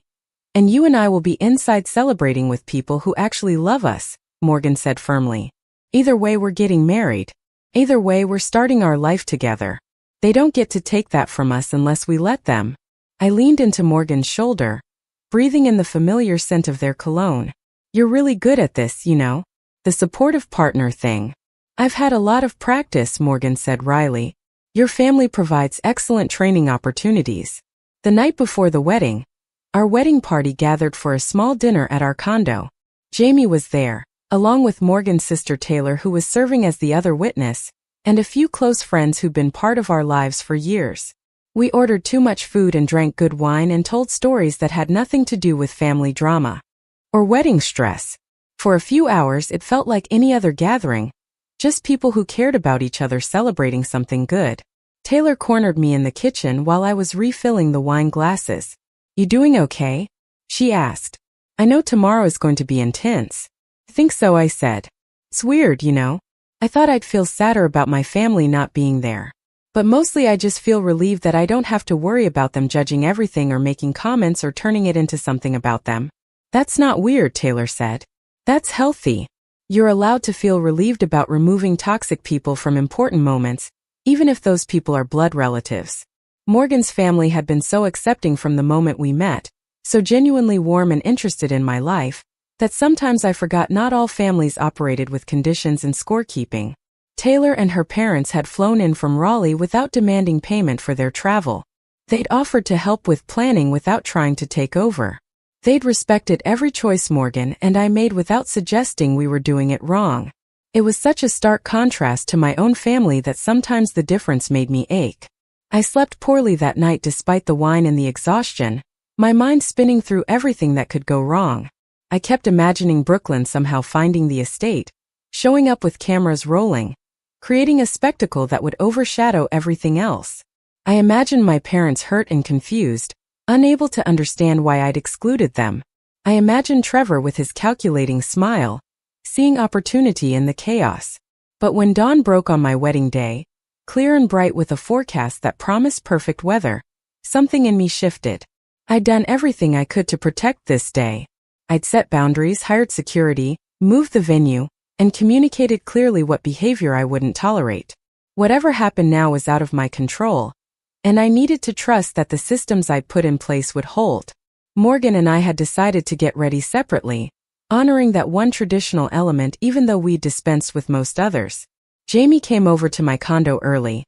And you and I will be inside celebrating with people who actually love us, Morgan said firmly. Either way, we're getting married. Either way, we're starting our life together. They don't get to take that from us unless we let them. I leaned into Morgan's shoulder, breathing in the familiar scent of their cologne. You're really good at this, you know. The supportive partner thing. I've had a lot of practice, Morgan said wryly. Your family provides excellent training opportunities. The night before the wedding, our wedding party gathered for a small dinner at our condo. Jamie was there, along with Morgan's sister Taylor, who was serving as the other witness, and a few close friends who'd been part of our lives for years. We ordered too much food and drank good wine and told stories that had nothing to do with family drama or wedding stress. For a few hours, it felt like any other gathering, just people who cared about each other celebrating something good. Taylor cornered me in the kitchen while I was refilling the wine glasses. You doing okay? She asked. I know tomorrow is going to be intense. Think so, I said. It's weird, you know. I thought I'd feel sadder about my family not being there. But mostly I just feel relieved that I don't have to worry about them judging everything or making comments or turning it into something about them. That's not weird, Taylor said. That's healthy. You're allowed to feel relieved about removing toxic people from important moments, even if those people are blood relatives. Morgan's family had been so accepting from the moment we met, so genuinely warm and interested in my life, that sometimes I forgot not all families operated with conditions and scorekeeping. Taylor and her parents had flown in from Raleigh without demanding payment for their travel. They'd offered to help with planning without trying to take over. They'd respected every choice Morgan and I made without suggesting we were doing it wrong. It was such a stark contrast to my own family that sometimes the difference made me ache. I slept poorly that night despite the wine and the exhaustion, my mind spinning through everything that could go wrong. I kept imagining Brooklyn somehow finding the estate, showing up with cameras rolling, creating a spectacle that would overshadow everything else. I imagined my parents hurt and confused, unable to understand why I'd excluded them. I imagined Trevor with his calculating smile, seeing opportunity in the chaos. But when dawn broke on my wedding day, clear and bright with a forecast that promised perfect weather, something in me shifted. I'd done everything I could to protect this day. I'd set boundaries, hired security, moved the venue, and communicated clearly what behavior I wouldn't tolerate. Whatever happened now was out of my control, and I needed to trust that the systems I'd put in place would hold. Morgan and I had decided to get ready separately, honoring that one traditional element even though we'd dispensed with most others. Jamie came over to my condo early,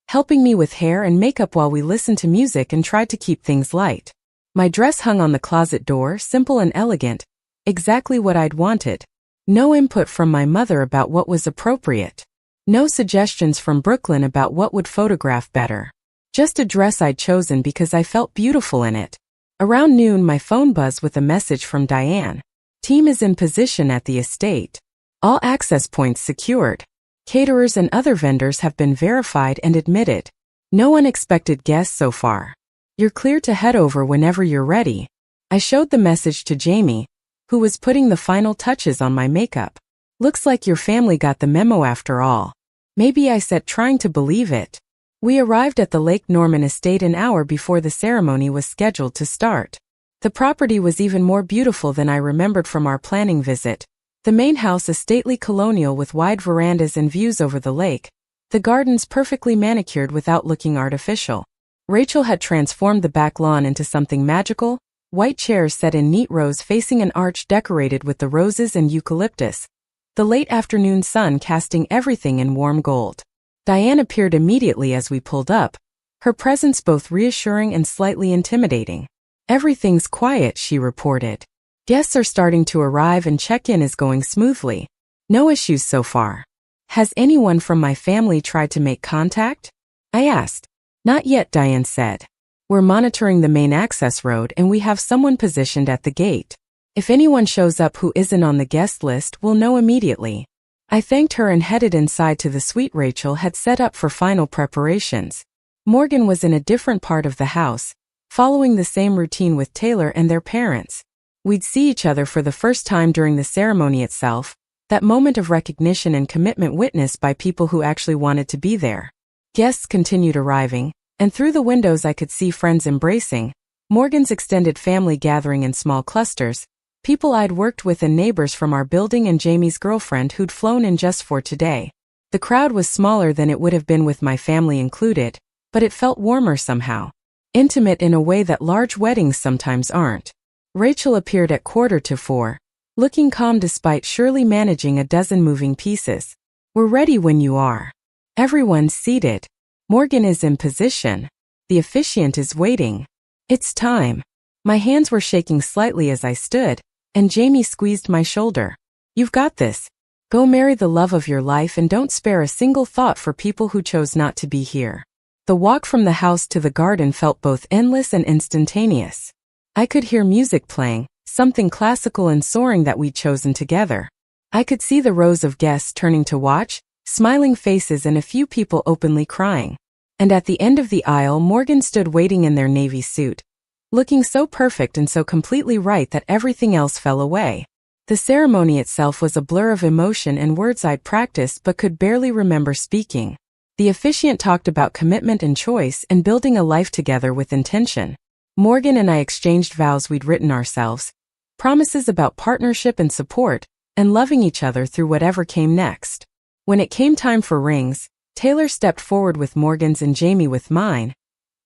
helping me with hair and makeup while we listened to music and tried to keep things light. My dress hung on the closet door, simple and elegant, exactly what I'd wanted. No input from my mother about what was appropriate. No suggestions from Brooklyn about what would photograph better. Just a dress I'd chosen because I felt beautiful in it. Around noon, my phone buzzed with a message from Diane. Team is in position at the estate. All access points secured. Caterers and other vendors have been verified and admitted. No unexpected guests so far. You're clear to head over whenever you're ready. I showed the message to Jamie, who was putting the final touches on my makeup. Looks like your family got the memo after all. Maybe, I said, trying to believe it. We arrived at the Lake Norman estate an hour before the ceremony was scheduled to start. The property was even more beautiful than I remembered from our planning visit. The main house, a stately colonial with wide verandas and views over the lake. The gardens perfectly manicured without looking artificial. Rachel had transformed the back lawn into something magical, white chairs set in neat rows facing an arch decorated with the roses and eucalyptus, the late afternoon sun casting everything in warm gold. Diane appeared immediately as we pulled up, her presence both reassuring and slightly intimidating. Everything's quiet, she reported. Guests are starting to arrive and check-in is going smoothly. No issues so far. Has anyone from my family tried to make contact? I asked. Not yet, Diane said. We're monitoring the main access road and we have someone positioned at the gate. If anyone shows up who isn't on the guest list, we'll know immediately. I thanked her and headed inside to the suite Rachel had set up for final preparations. Morgan was in a different part of the house, following the same routine with Taylor and their parents. We'd see each other for the first time during the ceremony itself, that moment of recognition and commitment witnessed by people who actually wanted to be there. Guests continued arriving, and through the windows I could see friends embracing, Morgan's extended family gathering in small clusters, people I'd worked with and neighbors from our building and Jamie's girlfriend who'd flown in just for today. The crowd was smaller than it would have been with my family included, but it felt warmer somehow. Intimate in a way that large weddings sometimes aren't. Rachel appeared at 3:45, looking calm despite surely managing a dozen moving pieces. We're ready when you are. Everyone's seated. Morgan is in position. The officiant is waiting. It's time. My hands were shaking slightly as I stood, and Jamie squeezed my shoulder. You've got this. Go marry the love of your life and don't spare a single thought for people who chose not to be here. The walk from the house to the garden felt both endless and instantaneous. I could hear music playing, something classical and soaring that we'd chosen together. I could see the rows of guests turning to watch, smiling faces and a few people openly crying. And at the end of the aisle, Morgan stood waiting in their navy suit, looking so perfect and so completely right that everything else fell away. The ceremony itself was a blur of emotion and words I'd practiced but could barely remember speaking. The officiant talked about commitment and choice and building a life together with intention. Morgan and I exchanged vows we'd written ourselves, promises about partnership and support, and loving each other through whatever came next. When it came time for rings, Taylor stepped forward with Morgan's and Jamie with mine,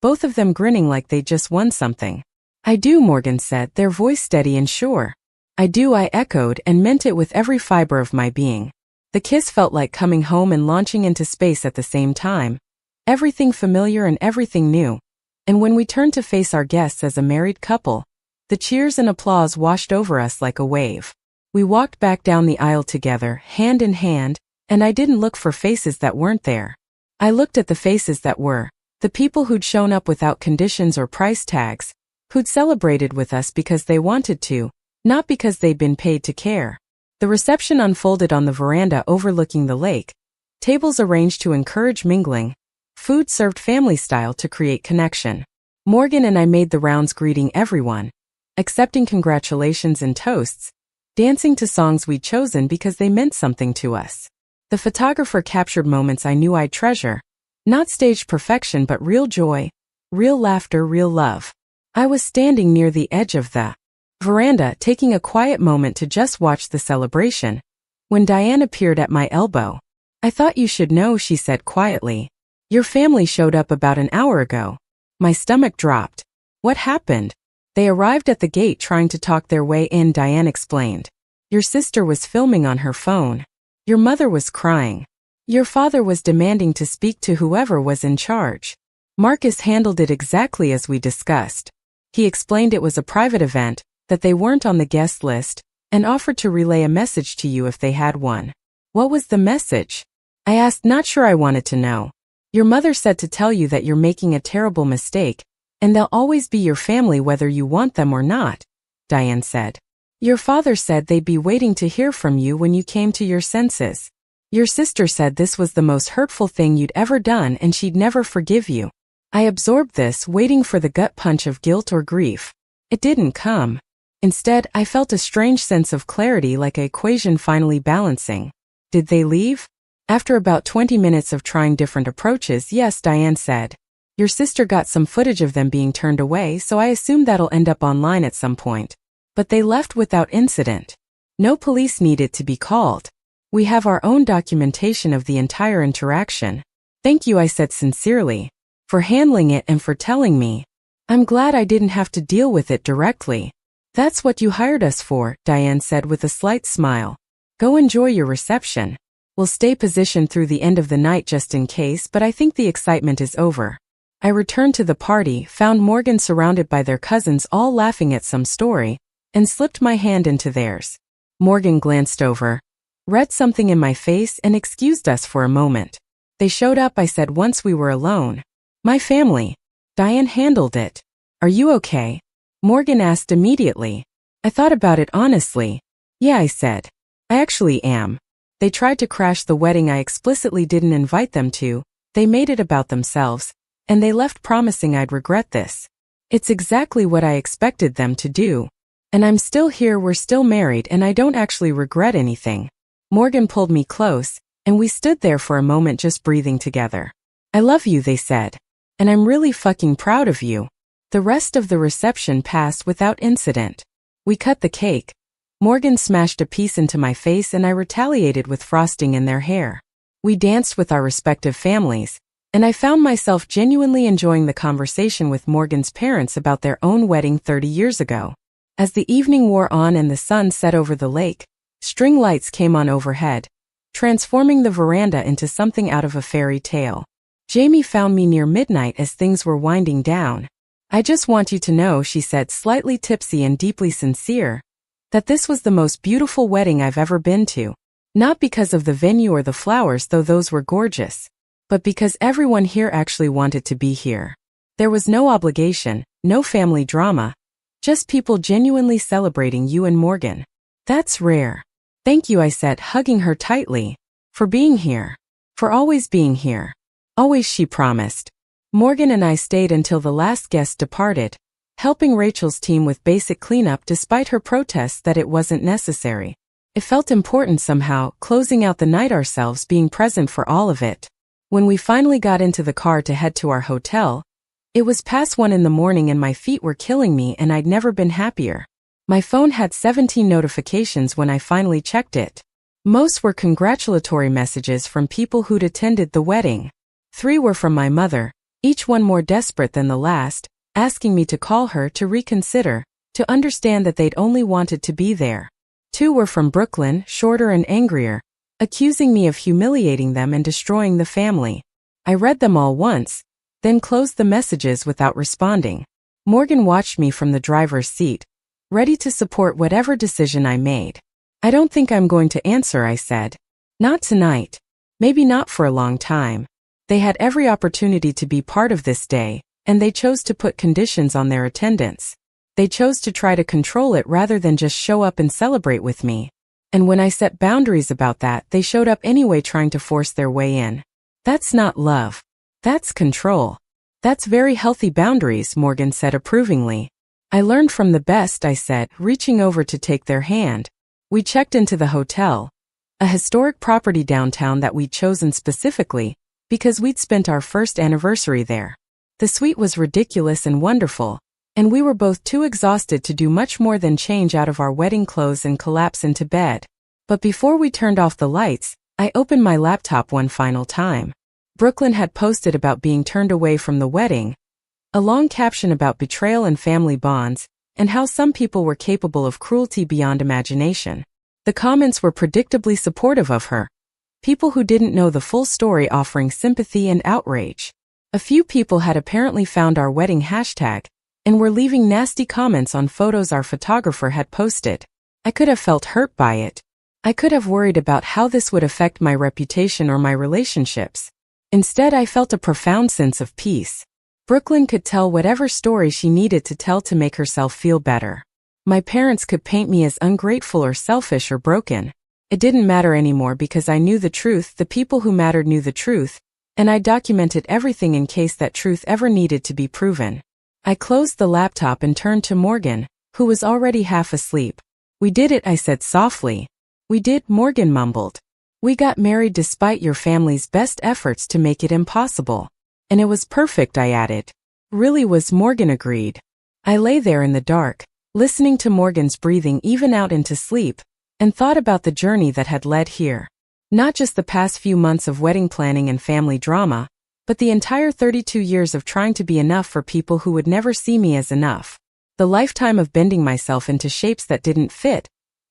both of them grinning like they'd just won something. I do, Morgan said, their voice steady and sure. I do, I echoed and meant it with every fiber of my being. The kiss felt like coming home and launching into space at the same time. Everything familiar and everything new. And when we turned to face our guests as a married couple, the cheers and applause washed over us like a wave. We walked back down the aisle together, hand in hand, and I didn't look for faces that weren't there. I looked at the faces that were, the people who'd shown up without conditions or price tags, who'd celebrated with us because they wanted to, not because they'd been paid to care. The reception unfolded on the veranda overlooking the lake, tables arranged to encourage mingling, food served family style to create connection. Morgan and I made the rounds greeting everyone, accepting congratulations and toasts, dancing to songs we'd chosen because they meant something to us. The photographer captured moments I knew I'd treasure, not staged perfection but real joy, real laughter, real love. I was standing near the edge of the veranda, taking a quiet moment to just watch the celebration, when Diane appeared at my elbow. "I thought you should know," she said quietly. "Your family showed up about an hour ago." My stomach dropped. "What happened?" "They arrived at the gate trying to talk their way in," Diane explained. "Your sister was filming on her phone. Your mother was crying. Your father was demanding to speak to whoever was in charge. Marcus handled it exactly as we discussed. He explained it was a private event, that they weren't on the guest list, and offered to relay a message to you if they had one." "What was the message?" I asked, not sure I wanted to know. "Your mother said to tell you that you're making a terrible mistake, and they'll always be your family whether you want them or not," Diane said. "Your father said they'd be waiting to hear from you when you came to your senses. Your sister said this was the most hurtful thing you'd ever done and she'd never forgive you." I absorbed this, waiting for the gut punch of guilt or grief. It didn't come. Instead, I felt a strange sense of clarity, like an equation finally balancing. "Did they leave?" After about 20 minutes of trying different approaches, "Yes," Diane said. "Your sister got some footage of them being turned away, so I assume that'll end up online at some point. But they left without incident. No police needed to be called. We have our own documentation of the entire interaction." "Thank you," I said sincerely, "for handling it and for telling me. I'm glad I didn't have to deal with it directly." "That's what you hired us for," Diane said with a slight smile. "Go enjoy your reception. We'll stay positioned through the end of the night just in case, but I think the excitement is over." I returned to the party, found Morgan surrounded by their cousins all laughing at some story, and slipped my hand into theirs. Morgan glanced over, read something in my face, and excused us for a moment. "They showed up," I said once we were alone. "My family." Diane handled it. "Are you okay?" Morgan asked immediately. I thought about it honestly. "Yeah," I said. "I actually am. They tried to crash the wedding I explicitly didn't invite them to, they made it about themselves, and they left promising I'd regret this. It's exactly what I expected them to do. And I'm still here, we're still married, and I don't actually regret anything." Morgan pulled me close, and we stood there for a moment just breathing together. "I love you," they said. "And I'm really fucking proud of you." The rest of the reception passed without incident. We cut the cake. Morgan smashed a piece into my face and I retaliated with frosting in their hair. We danced with our respective families, and I found myself genuinely enjoying the conversation with Morgan's parents about their own wedding 30 years ago. As the evening wore on and the sun set over the lake, string lights came on overhead, transforming the veranda into something out of a fairy tale. Jamie found me near midnight as things were winding down. "I just want you to know," she said, slightly tipsy and deeply sincere, "that this was the most beautiful wedding I've ever been to. Not because of the venue or the flowers, though those were gorgeous, but because everyone here actually wanted to be here. There was no obligation, no family drama, just people genuinely celebrating you and Morgan. That's rare." "Thank you," I said, hugging her tightly. "For being here. For always being here." "Always," she promised. Morgan and I stayed until the last guest departed, helping Rachel's team with basic cleanup despite her protests that it wasn't necessary. It felt important somehow, closing out the night ourselves, being present for all of it. When we finally got into the car to head to our hotel, it was past 1 in the morning and my feet were killing me, and I'd never been happier. My phone had 17 notifications when I finally checked it. Most were congratulatory messages from people who'd attended the wedding. 3 were from my mother, each one more desperate than the last, asking me to call her, to reconsider, to understand that they'd only wanted to be there. 2 were from Brooklyn, shorter and angrier, accusing me of humiliating them and destroying the family. I read them all once, then closed the messages without responding. Morgan watched me from the driver's seat, ready to support whatever decision I made. "I don't think I'm going to answer," I said. "Not tonight. Maybe not for a long time." They had every opportunity to be part of this day, and they chose to put conditions on their attendance. They chose to try to control it rather than just show up and celebrate with me. And when I set boundaries about that, they showed up anyway, trying to force their way in. That's not love. That's control. That's very healthy boundaries, Morgan said approvingly. I learned from the best, I said, reaching over to take their hand. We checked into the hotel, a historic property downtown that we'd chosen specifically because we'd spent our first anniversary there. The suite was ridiculous and wonderful, and we were both too exhausted to do much more than change out of our wedding clothes and collapse into bed. But before we turned off the lights, I opened my laptop one final time. Brooklyn had posted about being turned away from the wedding, a long caption about betrayal and family bonds, and how some people were capable of cruelty beyond imagination. The comments were predictably supportive of her, people who didn't know the full story offering sympathy and outrage. A few people had apparently found our wedding hashtag, and were leaving nasty comments on photos our photographer had posted. I could have felt hurt by it. I could have worried about how this would affect my reputation or my relationships. Instead, I felt a profound sense of peace. Brooklyn could tell whatever story she needed to tell to make herself feel better. My parents could paint me as ungrateful or selfish or broken. It didn't matter anymore because I knew the truth, the people who mattered knew the truth, and I documented everything in case that truth ever needed to be proven. I closed the laptop and turned to Morgan, who was already half asleep. We did it, I said softly. We did, Morgan mumbled. We got married despite your family's best efforts to make it impossible. And it was perfect, I added. Really was, Morgan agreed. I lay there in the dark, listening to Morgan's breathing even out into sleep, and thought about the journey that had led here. Not just the past few months of wedding planning and family drama, but the entire 32 years of trying to be enough for people who would never see me as enough. The lifetime of bending myself into shapes that didn't fit,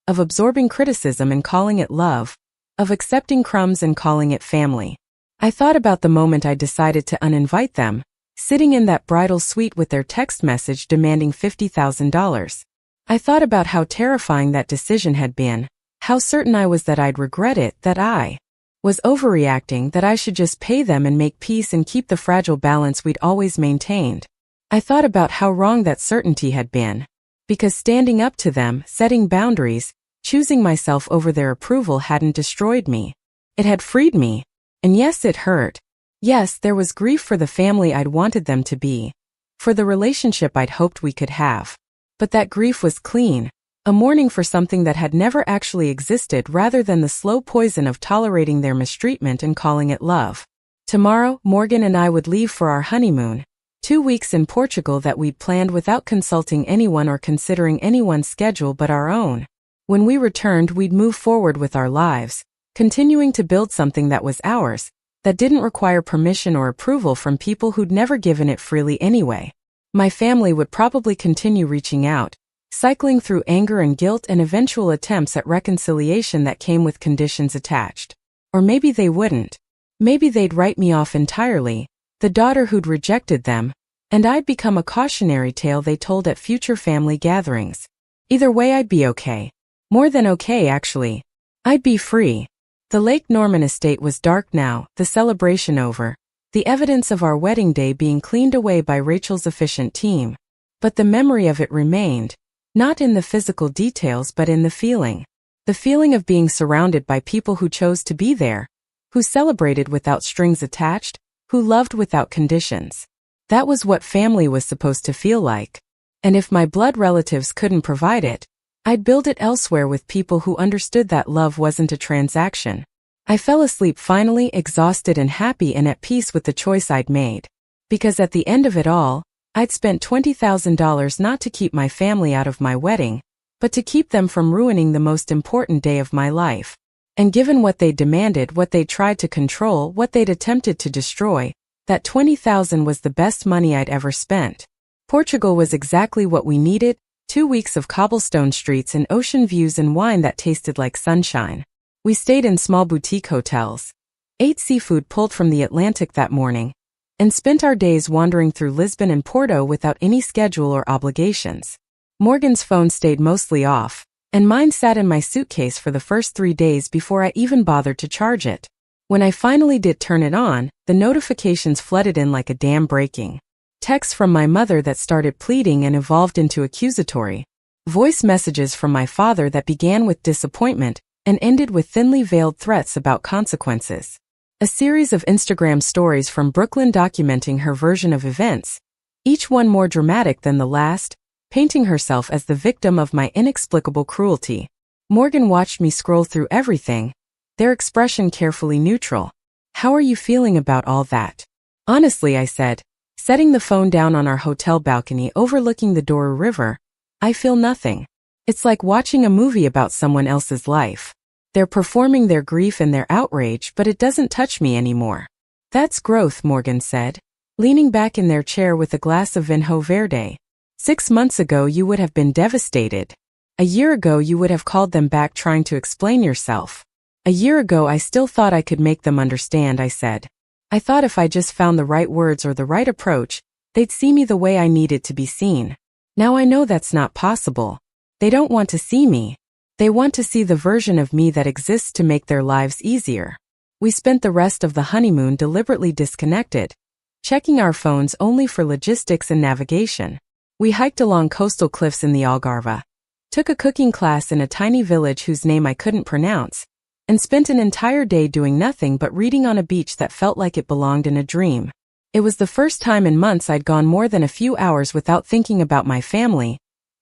of absorbing criticism and calling it love, of accepting crumbs and calling it family. I thought about the moment I decided to uninvite them, sitting in that bridal suite with their text message demanding $50,000. I thought about how terrifying that decision had been, how certain I was that I'd regret it, that I was overreacting, that I should just pay them and make peace and keep the fragile balance we'd always maintained. I thought about how wrong that certainty had been, because standing up to them, setting boundaries, choosing myself over their approval hadn't destroyed me. It had freed me. And yes, it hurt. Yes, there was grief for the family I'd wanted them to be, for the relationship I'd hoped we could have. But that grief was clean, a mourning for something that had never actually existed rather than the slow poison of tolerating their mistreatment and calling it love. Tomorrow, Morgan and I would leave for our honeymoon, 2 weeks in Portugal that we'd planned without consulting anyone or considering anyone's schedule but our own. When we returned, we'd move forward with our lives, continuing to build something that was ours, that didn't require permission or approval from people who'd never given it freely anyway. My family would probably continue reaching out, cycling through anger and guilt and eventual attempts at reconciliation that came with conditions attached. Or maybe they wouldn't. Maybe they'd write me off entirely, the daughter who'd rejected them, and I'd become a cautionary tale they told at future family gatherings. Either way, I'd be okay. More than okay, actually. I'd be free. The Lake Norman estate was dark now, the celebration over, the evidence of our wedding day being cleaned away by Rachel's efficient team. But the memory of it remained, not in the physical details but in the feeling. The feeling of being surrounded by people who chose to be there, who celebrated without strings attached, who loved without conditions. That was what family was supposed to feel like. And if my blood relatives couldn't provide it, I'd build it elsewhere with people who understood that love wasn't a transaction. I fell asleep finally, exhausted and happy and at peace with the choice I'd made. Because at the end of it all, I'd spent $20,000 not to keep my family out of my wedding, but to keep them from ruining the most important day of my life. And given what they demanded, what they tried to control, what they'd attempted to destroy, that $20,000 was the best money I'd ever spent. Portugal was exactly what we needed, 2 weeks of cobblestone streets and ocean views and wine that tasted like sunshine. We stayed in small boutique hotels, ate seafood pulled from the Atlantic that morning, and spent our days wandering through Lisbon and Porto without any schedule or obligations. Morgan's phone stayed mostly off, and mine sat in my suitcase for the first 3 days before I even bothered to charge it. When I finally did turn it on, the notifications flooded in like a dam breaking. Texts from my mother that started pleading and evolved into accusatory. Voice messages from my father that began with disappointment and ended with thinly veiled threats about consequences. A series of Instagram stories from Brooklyn documenting her version of events, each one more dramatic than the last, painting herself as the victim of my inexplicable cruelty. Morgan watched me scroll through everything, their expression carefully neutral. "How are you feeling about all that?" "Honestly," I said, setting the phone down on our hotel balcony overlooking the Douro River, "I feel nothing. It's like watching a movie about someone else's life. They're performing their grief and their outrage, but it doesn't touch me anymore." "That's growth," Morgan said, leaning back in their chair with a glass of Vinho Verde. "6 months ago you would have been devastated. A year ago you would have called them back trying to explain yourself. A year ago I still thought I could make them understand," I said. "I thought if I just found the right words or the right approach, they'd see me the way I needed to be seen. Now I know that's not possible. They don't want to see me. They want to see the version of me that exists to make their lives easier." We spent the rest of the honeymoon deliberately disconnected, checking our phones only for logistics and navigation. We hiked along coastal cliffs in the Algarve, took a cooking class in a tiny village whose name I couldn't pronounce, and spent an entire day doing nothing but reading on a beach that felt like it belonged in a dream. It was the first time in months I'd gone more than a few hours without thinking about my family,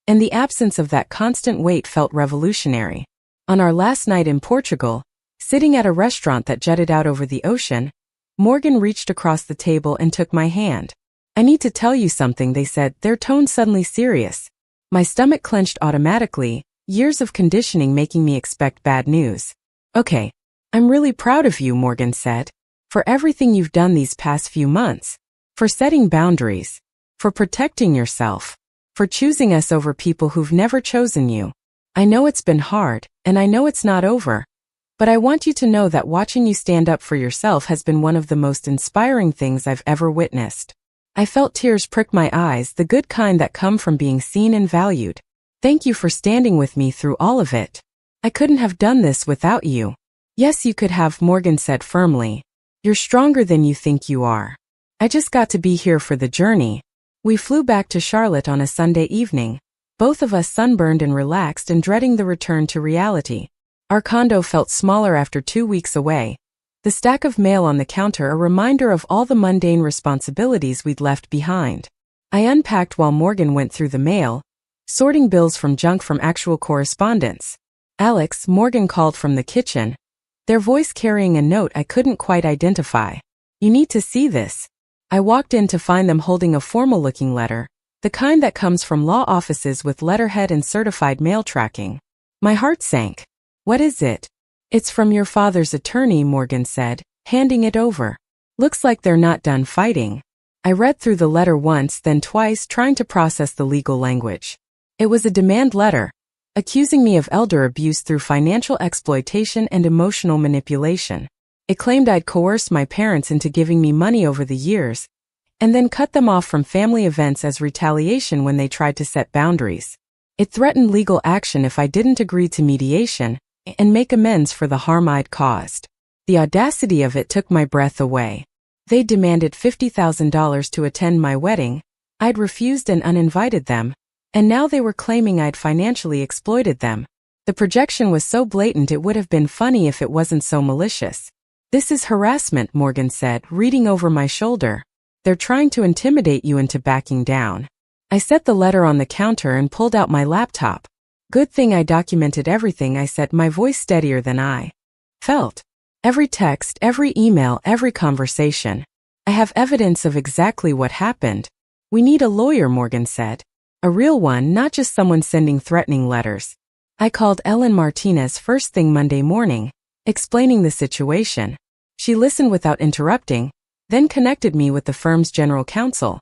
and the absence of that constant weight felt revolutionary. On our last night in Portugal, sitting at a restaurant that jutted out over the ocean, Morgan reached across the table and took my hand. "I need to tell you something," they said, their tone suddenly serious. My stomach clenched automatically, years of conditioning making me expect bad news. "Okay. I'm really proud of you," Morgan said. "For everything you've done these past few months. For setting boundaries. For protecting yourself. For choosing us over people who've never chosen you. I know it's been hard, and I know it's not over. But I want you to know that watching you stand up for yourself has been one of the most inspiring things I've ever witnessed." I felt tears prick my eyes, the good kind that come from being seen and valued. "Thank you for standing with me through all of it. I couldn't have done this without you." "Yes, you could have," Morgan said firmly. "You're stronger than you think you are. I just got to be here for the journey." We flew back to Charlotte on a Sunday evening, both of us sunburned and relaxed and dreading the return to reality. Our condo felt smaller after 2 weeks away, the stack of mail on the counter a reminder of all the mundane responsibilities we'd left behind. I unpacked while Morgan went through the mail, sorting bills from junk from actual correspondence. "Alex," Morgan called from the kitchen, their voice carrying a note I couldn't quite identify. "You need to see this." I walked in to find them holding a formal-looking letter, the kind that comes from law offices with letterhead and certified mail tracking. My heart sank. "What is it?" "It's from your father's attorney," Morgan said, handing it over. "Looks like they're not done fighting." I read through the letter once, then twice, trying to process the legal language. It was a demand letter, accusing me of elder abuse through financial exploitation and emotional manipulation. It claimed I'd coerced my parents into giving me money over the years, and then cut them off from family events as retaliation when they tried to set boundaries. It threatened legal action if I didn't agree to mediation and make amends for the harm I'd caused. The audacity of it took my breath away. They demanded $50,000 to attend my wedding. I'd refused and uninvited them, and now they were claiming I'd financially exploited them. The projection was so blatant it would have been funny if it wasn't so malicious. "This is harassment," Morgan said, reading over my shoulder. "They're trying to intimidate you into backing down." I set the letter on the counter and pulled out my laptop. "Good thing I documented everything," I said, my voice steadier than I felt. "Every text, every email, every conversation. I have evidence of exactly what happened." "We need a lawyer," Morgan said. "A real one, not just someone sending threatening letters." I called Ellen Martinez first thing Monday morning, explaining the situation. She listened without interrupting, then connected me with the firm's general counsel,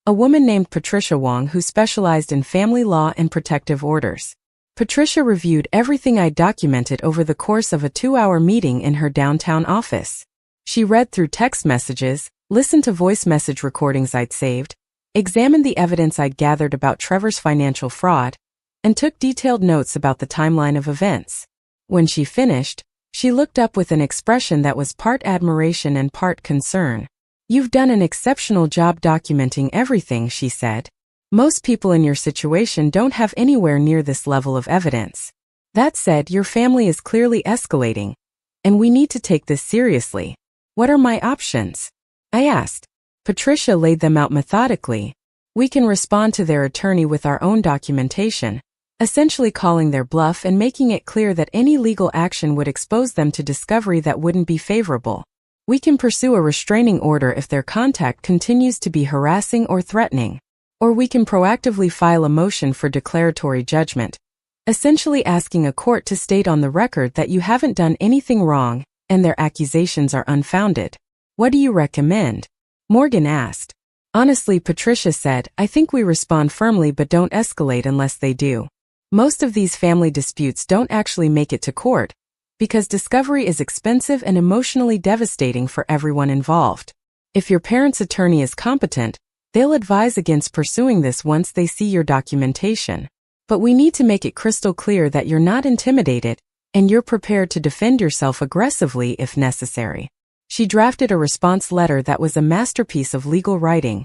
a woman named Patricia Wong who specialized in family law and protective orders. Patricia reviewed everything I'd documented over the course of a 2-hour meeting in her downtown office. She read through text messages, listened to voice message recordings I'd saved, examined the evidence I'd gathered about Trevor's financial fraud, and took detailed notes about the timeline of events. When she finished, she looked up with an expression that was part admiration and part concern. "You've done an exceptional job documenting everything," she said. "Most people in your situation don't have anywhere near this level of evidence. That said, your family is clearly escalating, and we need to take this seriously. What are my options? I asked. Patricia laid them out methodically. We can respond to their attorney with our own documentation, essentially calling their bluff and making it clear that any legal action would expose them to discovery that wouldn't be favorable. We can pursue a restraining order if their contact continues to be harassing or threatening. Or we can proactively file a motion for declaratory judgment, essentially asking a court to state on the record that you haven't done anything wrong and their accusations are unfounded. What do you recommend? Morgan asked. Honestly, Patricia said, I think we respond firmly but don't escalate unless they do. Most of these family disputes don't actually make it to court, because discovery is expensive and emotionally devastating for everyone involved. If your parent's attorney is competent, they'll advise against pursuing this once they see your documentation. But we need to make it crystal clear that you're not intimidated, and you're prepared to defend yourself aggressively if necessary. She drafted a response letter that was a masterpiece of legal writing,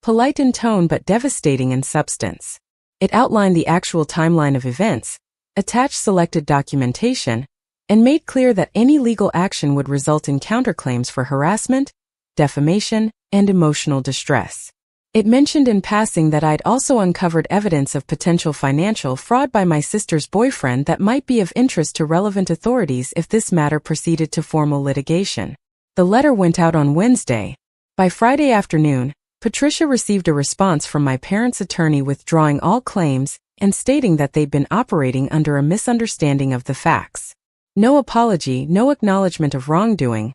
polite in tone but devastating in substance. It outlined the actual timeline of events, attached selected documentation, and made clear that any legal action would result in counterclaims for harassment, defamation, and emotional distress. It mentioned in passing that I'd also uncovered evidence of potential financial fraud by my sister's boyfriend that might be of interest to relevant authorities if this matter proceeded to formal litigation. The letter went out on Wednesday. By Friday afternoon, Patricia received a response from my parents' attorney withdrawing all claims and stating that they'd been operating under a misunderstanding of the facts. No apology, no acknowledgement of wrongdoing,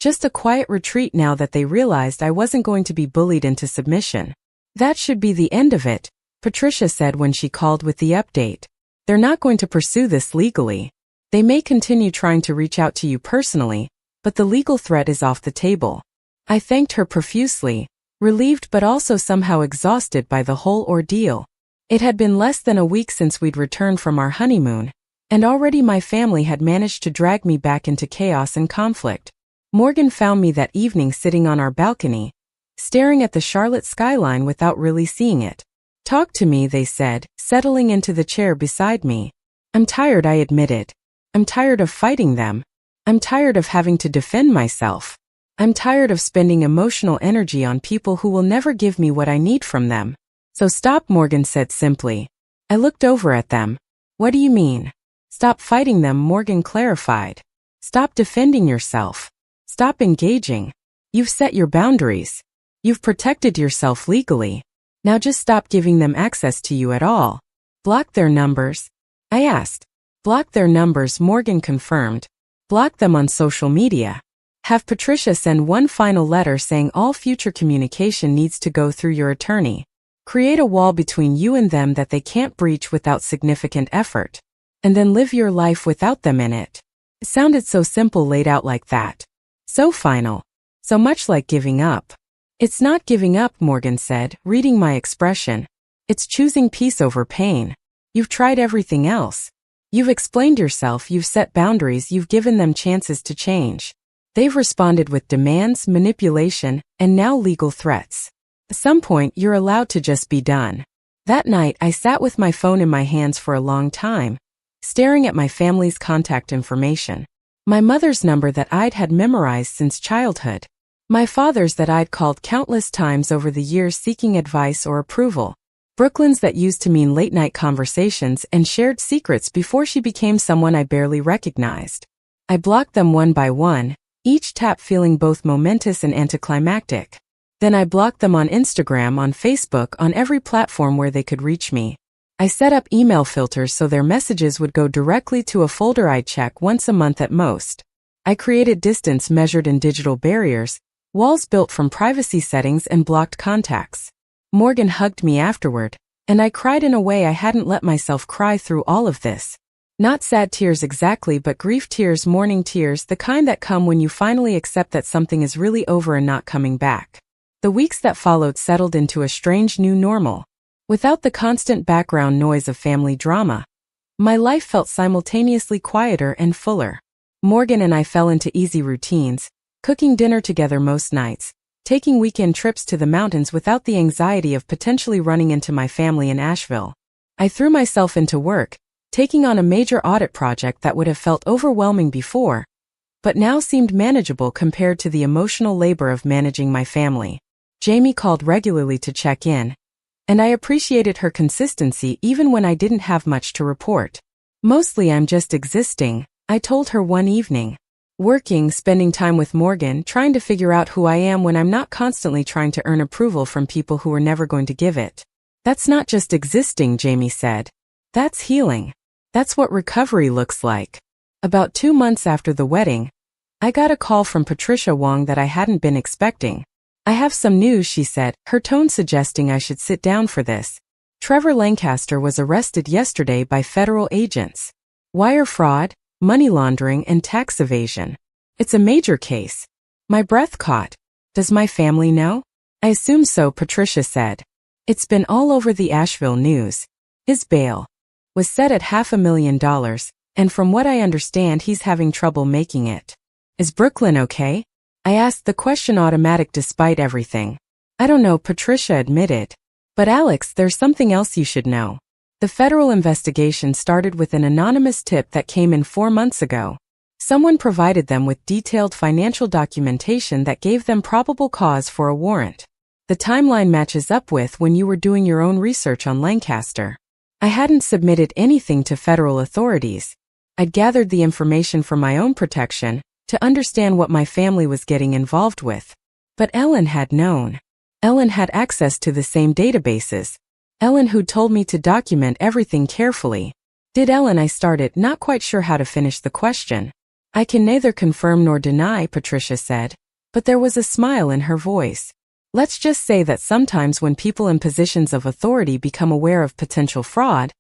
just a quiet retreat now that they realized I wasn't going to be bullied into submission. That should be the end of it, Patricia said when she called with the update. They're not going to pursue this legally. They may continue trying to reach out to you personally, but the legal threat is off the table. I thanked her profusely, relieved but also somehow exhausted by the whole ordeal. It had been less than a week since we'd returned from our honeymoon, and already my family had managed to drag me back into chaos and conflict. Morgan found me that evening sitting on our balcony, staring at the Charlotte skyline without really seeing it. Talk to me, they said, settling into the chair beside me. I'm tired, I admitted. I'm tired of fighting them. I'm tired of having to defend myself. I'm tired of spending emotional energy on people who will never give me what I need from them. So stop, Morgan said simply. I looked over at them. What do you mean? Stop fighting them, Morgan clarified. Stop defending yourself. Stop engaging. You've set your boundaries. You've protected yourself legally. Now just stop giving them access to you at all. Block their numbers? I asked. Block their numbers, Morgan confirmed. Block them on social media. Have Patricia send one final letter saying all future communication needs to go through your attorney. Create a wall between you and them that they can't breach without significant effort. And then live your life without them in it. It sounded so simple laid out like that. So final. So much like giving up. It's not giving up, Morgan said, reading my expression. It's choosing peace over pain. You've tried everything else. You've explained yourself, you've set boundaries, you've given them chances to change. They've responded with demands, manipulation, and now legal threats. At some point, you're allowed to just be done. That night, I sat with my phone in my hands for a long time, staring at my family's contact information. My mother's number that I'd had memorized since childhood. My father's that I'd called countless times over the years seeking advice or approval. Brooklyn's that used to mean late-night conversations and shared secrets before she became someone I barely recognized. I blocked them one by one, each tap feeling both momentous and anticlimactic. Then I blocked them on Instagram, on Facebook, on every platform where they could reach me. I set up email filters so their messages would go directly to a folder I'd check once a month at most. I created distance measured in digital barriers, walls built from privacy settings and blocked contacts. Morgan hugged me afterward, and I cried in a way I hadn't let myself cry through all of this. Not sad tears exactly, but grief tears, mourning tears, the kind that come when you finally accept that something is really over and not coming back. The weeks that followed settled into a strange new normal. Without the constant background noise of family drama, my life felt simultaneously quieter and fuller. Morgan and I fell into easy routines, cooking dinner together most nights, taking weekend trips to the mountains without the anxiety of potentially running into my family in Asheville. I threw myself into work, taking on a major audit project that would have felt overwhelming before, but now seemed manageable compared to the emotional labor of managing my family. Jamie called regularly to check in, and I appreciated her consistency even when I didn't have much to report. Mostly I'm just existing, I told her one evening. Working, spending time with Morgan, trying to figure out who I am when I'm not constantly trying to earn approval from people who are never going to give it. That's not just existing, Jamie said. That's healing. That's what recovery looks like. About 2 months after the wedding, I got a call from Patricia Wong that I hadn't been expecting. I have some news, she said, her tone suggesting I should sit down for this. Trevor Lancaster was arrested yesterday by federal agents. Wire fraud, money laundering, and tax evasion. It's a major case. My breath caught. Does my family know? I assume so, Patricia said. It's been all over the Asheville news. His bail was set at $500,000, and from what I understand he's having trouble making it. Is Brooklyn okay? I asked the question automatic despite everything. I don't know, Patricia admitted. But Alex, there's something else you should know. The federal investigation started with an anonymous tip that came in 4 months ago. Someone provided them with detailed financial documentation that gave them probable cause for a warrant. The timeline matches up with when you were doing your own research on Lancaster. I hadn't submitted anything to federal authorities. I'd gathered the information for my own protection, to understand what my family was getting involved with. But Ellen had known. Ellen had access to the same databases. Ellen who'd told me to document everything carefully. Did Ellen? I started, not quite sure how to finish the question. I can neither confirm nor deny, Patricia said, but there was a smile in her voice. Let's just say that sometimes when people in positions of authority become aware of potential fraud,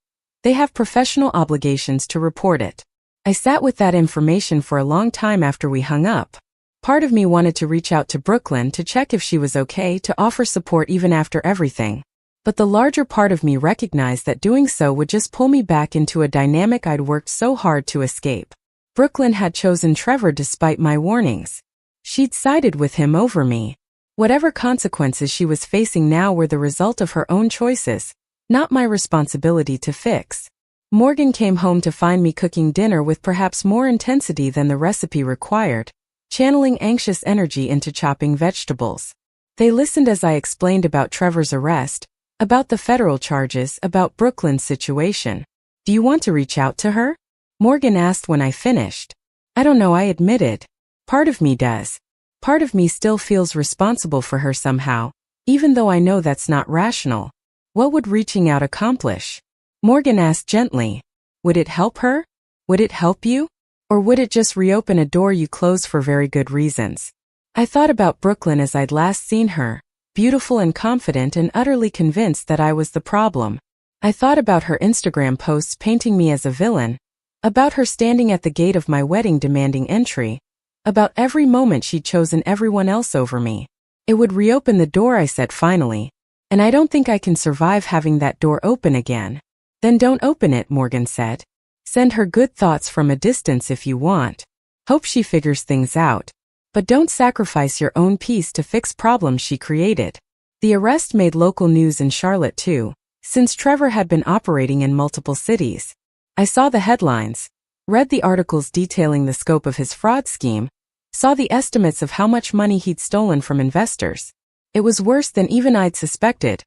they have professional obligations to report it. I sat with that information for a long time after we hung up. Part of me wanted to reach out to Brooklyn to check if she was okay, to offer support even after everything. But the larger part of me recognized that doing so would just pull me back into a dynamic I'd worked so hard to escape. Brooklyn had chosen Trevor despite my warnings. She'd sided with him over me. Whatever consequences she was facing now were the result of her own choices, not my responsibility to fix. Morgan came home to find me cooking dinner with perhaps more intensity than the recipe required, channeling anxious energy into chopping vegetables. They listened as I explained about Trevor's arrest, about the federal charges, about Brooklyn's situation. Do you want to reach out to her? Morgan asked when I finished. I don't know, I admitted. Part of me does. Part of me still feels responsible for her somehow, even though I know that's not rational. What would reaching out accomplish? Morgan asked gently. Would it help her? Would it help you? Or would it just reopen a door you closed for very good reasons? I thought about Brooklyn as I'd last seen her, beautiful and confident and utterly convinced that I was the problem. I thought about her Instagram posts painting me as a villain, about her standing at the gate of my wedding demanding entry, about every moment she'd chosen everyone else over me. It would reopen the door, I said finally, and I don't think I can survive having that door open again. Then don't open it, Morgan said. Send her good thoughts from a distance if you want. Hope she figures things out. But don't sacrifice your own peace to fix problems she created. The arrest made local news in Charlotte too, since Trevor had been operating in multiple cities. I saw the headlines, read the articles detailing the scope of his fraud scheme, saw the estimates of how much money he'd stolen from investors. It was worse than even I'd suspected.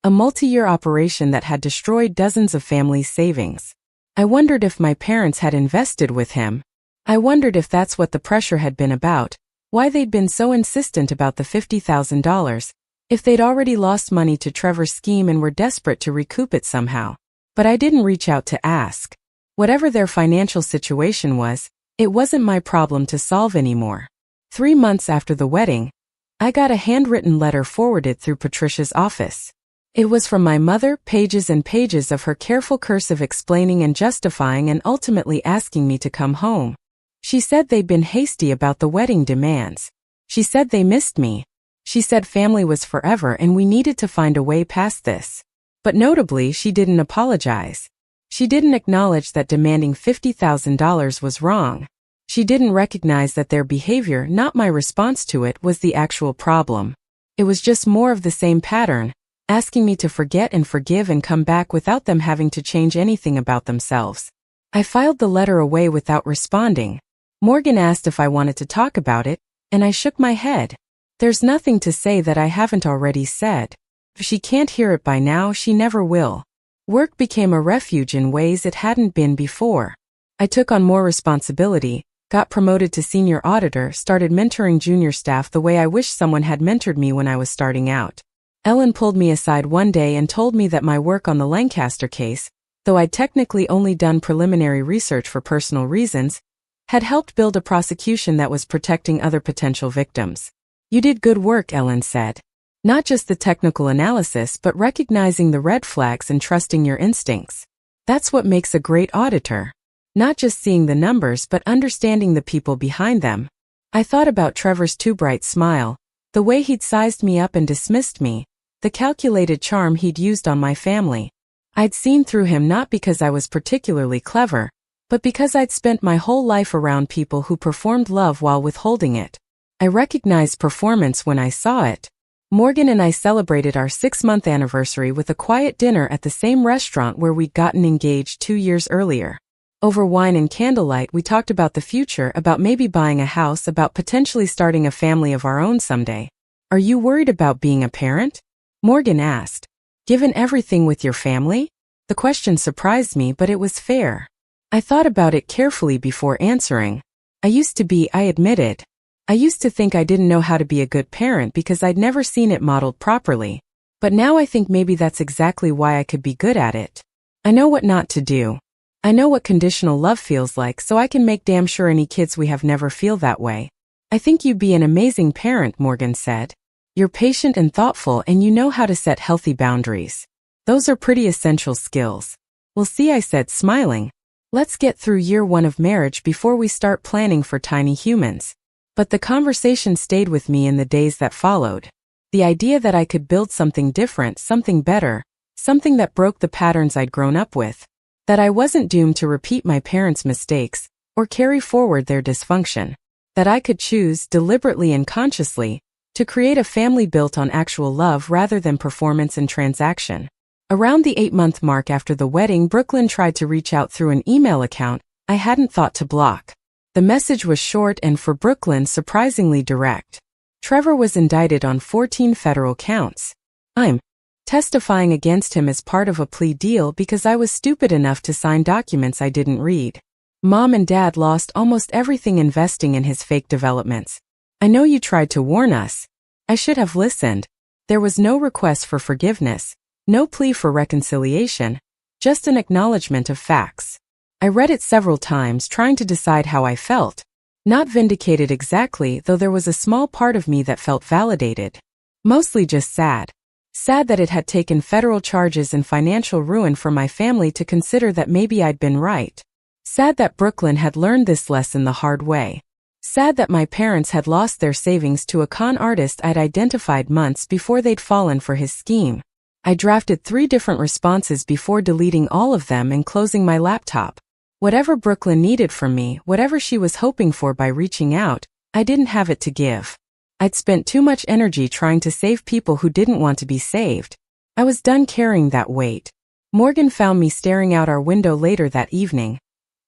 A multi-year operation that had destroyed dozens of families' savings. I wondered if my parents had invested with him. I wondered if that's what the pressure had been about, why they'd been so insistent about the $50,000, if they'd already lost money to Trevor's scheme and were desperate to recoup it somehow. But I didn't reach out to ask. Whatever their financial situation was, it wasn't my problem to solve anymore. 3 months after the wedding, I got a handwritten letter forwarded through Patricia's office. It was from my mother, pages and pages of her careful cursive explaining and justifying and ultimately asking me to come home. She said they'd been hasty about the wedding demands. She said they missed me. She said family was forever and we needed to find a way past this. But notably, she didn't apologize. She didn't acknowledge that demanding $50,000 was wrong. She didn't recognize that their behavior, not my response to it, was the actual problem. It was just more of the same pattern, asking me to forget and forgive and come back without them having to change anything about themselves. I filed the letter away without responding. Morgan asked if I wanted to talk about it, and I shook my head. There's nothing to say that I haven't already said. If she can't hear it by now, she never will. Work became a refuge in ways it hadn't been before. I took on more responsibility, got promoted to senior auditor, started mentoring junior staff the way I wish someone had mentored me when I was starting out. Ellen pulled me aside one day and told me that my work on the Lancaster case, though I'd technically only done preliminary research for personal reasons, had helped build a prosecution that was protecting other potential victims. You did good work, Ellen said. Not just the technical analysis, but recognizing the red flags and trusting your instincts. That's what makes a great auditor. Not just seeing the numbers, but understanding the people behind them. I thought about Trevor's too bright smile, the way he'd sized me up and dismissed me, the calculated charm he'd used on my family. I'd seen through him not because I was particularly clever, but because I'd spent my whole life around people who performed love while withholding it. I recognized performance when I saw it. Morgan and I celebrated our 6-month anniversary with a quiet dinner at the same restaurant where we'd gotten engaged 2 years earlier. Over wine and candlelight, we talked about the future, about maybe buying a house, about potentially starting a family of our own someday. Are you worried about being a parent? Morgan asked. Given everything with your family? The question surprised me, but it was fair. I thought about it carefully before answering. I admitted. I used to think I didn't know how to be a good parent because I'd never seen it modeled properly. But now I think maybe that's exactly why I could be good at it. I know what not to do. I know what conditional love feels like, so I can make damn sure any kids we have never feel that way. I think you'd be an amazing parent, Morgan said. You're patient and thoughtful, and you know how to set healthy boundaries. Those are pretty essential skills. We'll see, I said, smiling. Let's get through year 1 of marriage before we start planning for tiny humans. But the conversation stayed with me in the days that followed. The idea that I could build something different, something better, something that broke the patterns I'd grown up with. That I wasn't doomed to repeat my parents' mistakes or carry forward their dysfunction. That I could choose, deliberately and consciously, to create a family built on actual love rather than performance and transaction. Around the 8-month mark after the wedding, Brooklyn tried to reach out through an email account I hadn't thought to block. The message was short and, for Brooklyn, surprisingly direct. Trevor was indicted on 14 federal counts. I'm testifying against him as part of a plea deal because I was stupid enough to sign documents I didn't read. Mom and Dad lost almost everything investing in his fake developments. I know you tried to warn us. I should have listened. There was no request for forgiveness, no plea for reconciliation, just an acknowledgement of facts. I read it several times, trying to decide how I felt. Not vindicated exactly, though there was a small part of me that felt validated. Mostly just sad. Sad that it had taken federal charges and financial ruin for my family to consider that maybe I'd been right. Sad that Brooklyn had learned this lesson the hard way. Sad that my parents had lost their savings to a con artist I'd identified months before they'd fallen for his scheme. I drafted 3 different responses before deleting all of them and closing my laptop. Whatever Brooklyn needed from me, whatever she was hoping for by reaching out, I didn't have it to give. I'd spent too much energy trying to save people who didn't want to be saved. I was done carrying that weight. Morgan found me staring out our window later that evening,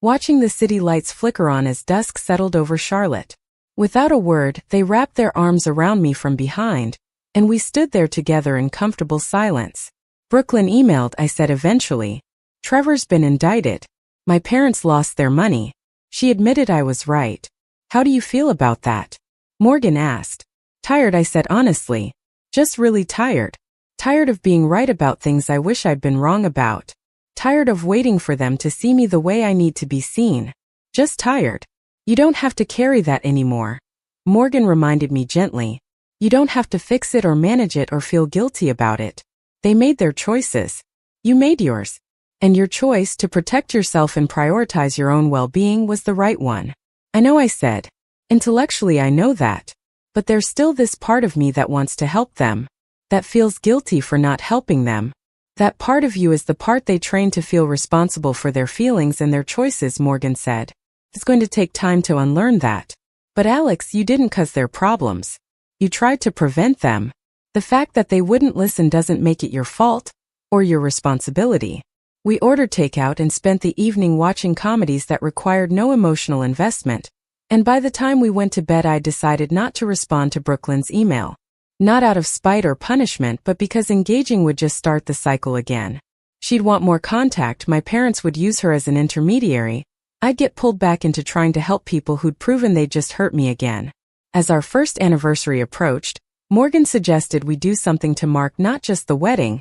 watching the city lights flicker on as dusk settled over Charlotte. Without a word, they wrapped their arms around me from behind, and we stood there together in comfortable silence. Brooklyn emailed, I said eventually. Trevor's been indicted. My parents lost their money. She admitted I was right. How do you feel about that? Morgan asked. Tired, I said honestly. Just really tired. Tired of being right about things I wish I'd been wrong about. Tired of waiting for them to see me the way I need to be seen. Just tired. You don't have to carry that anymore. Morgan reminded me gently. You don't have to fix it or manage it or feel guilty about it. They made their choices. You made yours. And your choice to protect yourself and prioritize your own well-being was the right one. I know, I said. Intellectually I know that. But there's still this part of me that wants to help them. That feels guilty for not helping them. That part of you is the part they train to feel responsible for their feelings and their choices, Morgan said. It's going to take time to unlearn that. But Alex, you didn't cause their problems. You tried to prevent them. The fact that they wouldn't listen doesn't make it your fault or your responsibility. We ordered takeout and spent the evening watching comedies that required no emotional investment, And by the time we went to bed, I decided not to respond to Brooklyn's email. Not out of spite or punishment, but because engaging would just start the cycle again. She'd want more contact, my parents would use her as an intermediary, I'd get pulled back into trying to help people who'd proven they'd just hurt me again. As our first anniversary approached, Morgan suggested we do something to mark not just the wedding,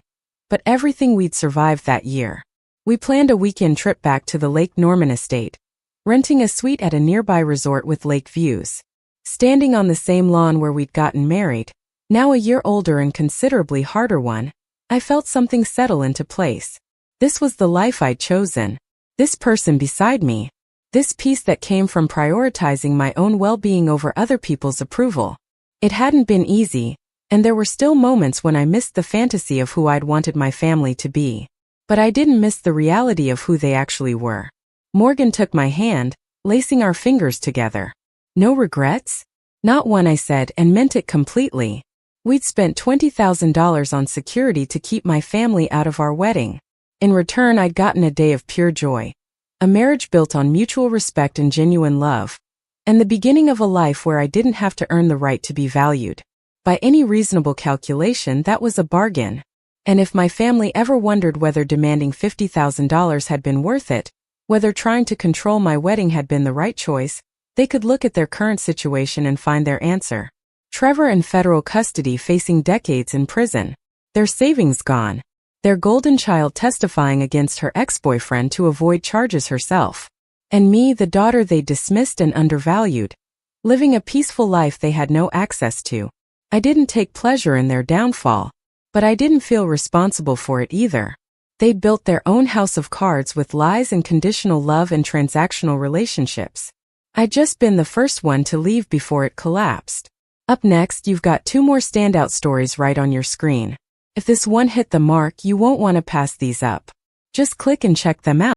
but everything we'd survived that year. We planned a weekend trip back to the Lake Norman estate, renting a suite at a nearby resort with lake views. Standing on the same lawn where we'd gotten married, now a year older and considerably harder one, I felt something settle into place. This was the life I'd chosen. This person beside me. This peace that came from prioritizing my own well-being over other people's approval. It hadn't been easy, and there were still moments when I missed the fantasy of who I'd wanted my family to be. But I didn't miss the reality of who they actually were. Morgan took my hand, lacing our fingers together. No regrets? Not one, I said, and meant it completely. We'd spent $20,000 on security to keep my family out of our wedding. In return, I'd gotten a day of pure joy. A marriage built on mutual respect and genuine love. And the beginning of a life where I didn't have to earn the right to be valued. By any reasonable calculation, that was a bargain. And if my family ever wondered whether demanding $50,000 had been worth it, whether trying to control my wedding had been the right choice, they could look at their current situation and find their answer. Trevor in federal custody facing decades in prison. Their savings gone. Their golden child testifying against her ex-boyfriend to avoid charges herself. And me, the daughter they dismissed and undervalued, living a peaceful life they had no access to. I didn't take pleasure in their downfall, but I didn't feel responsible for it either. They'd built their own house of cards with lies and conditional love and transactional relationships. I'd just been the first one to leave before it collapsed. Up next, you've got two more standout stories right on your screen. If this one hit the mark, you won't want to pass these up. Just click and check them out.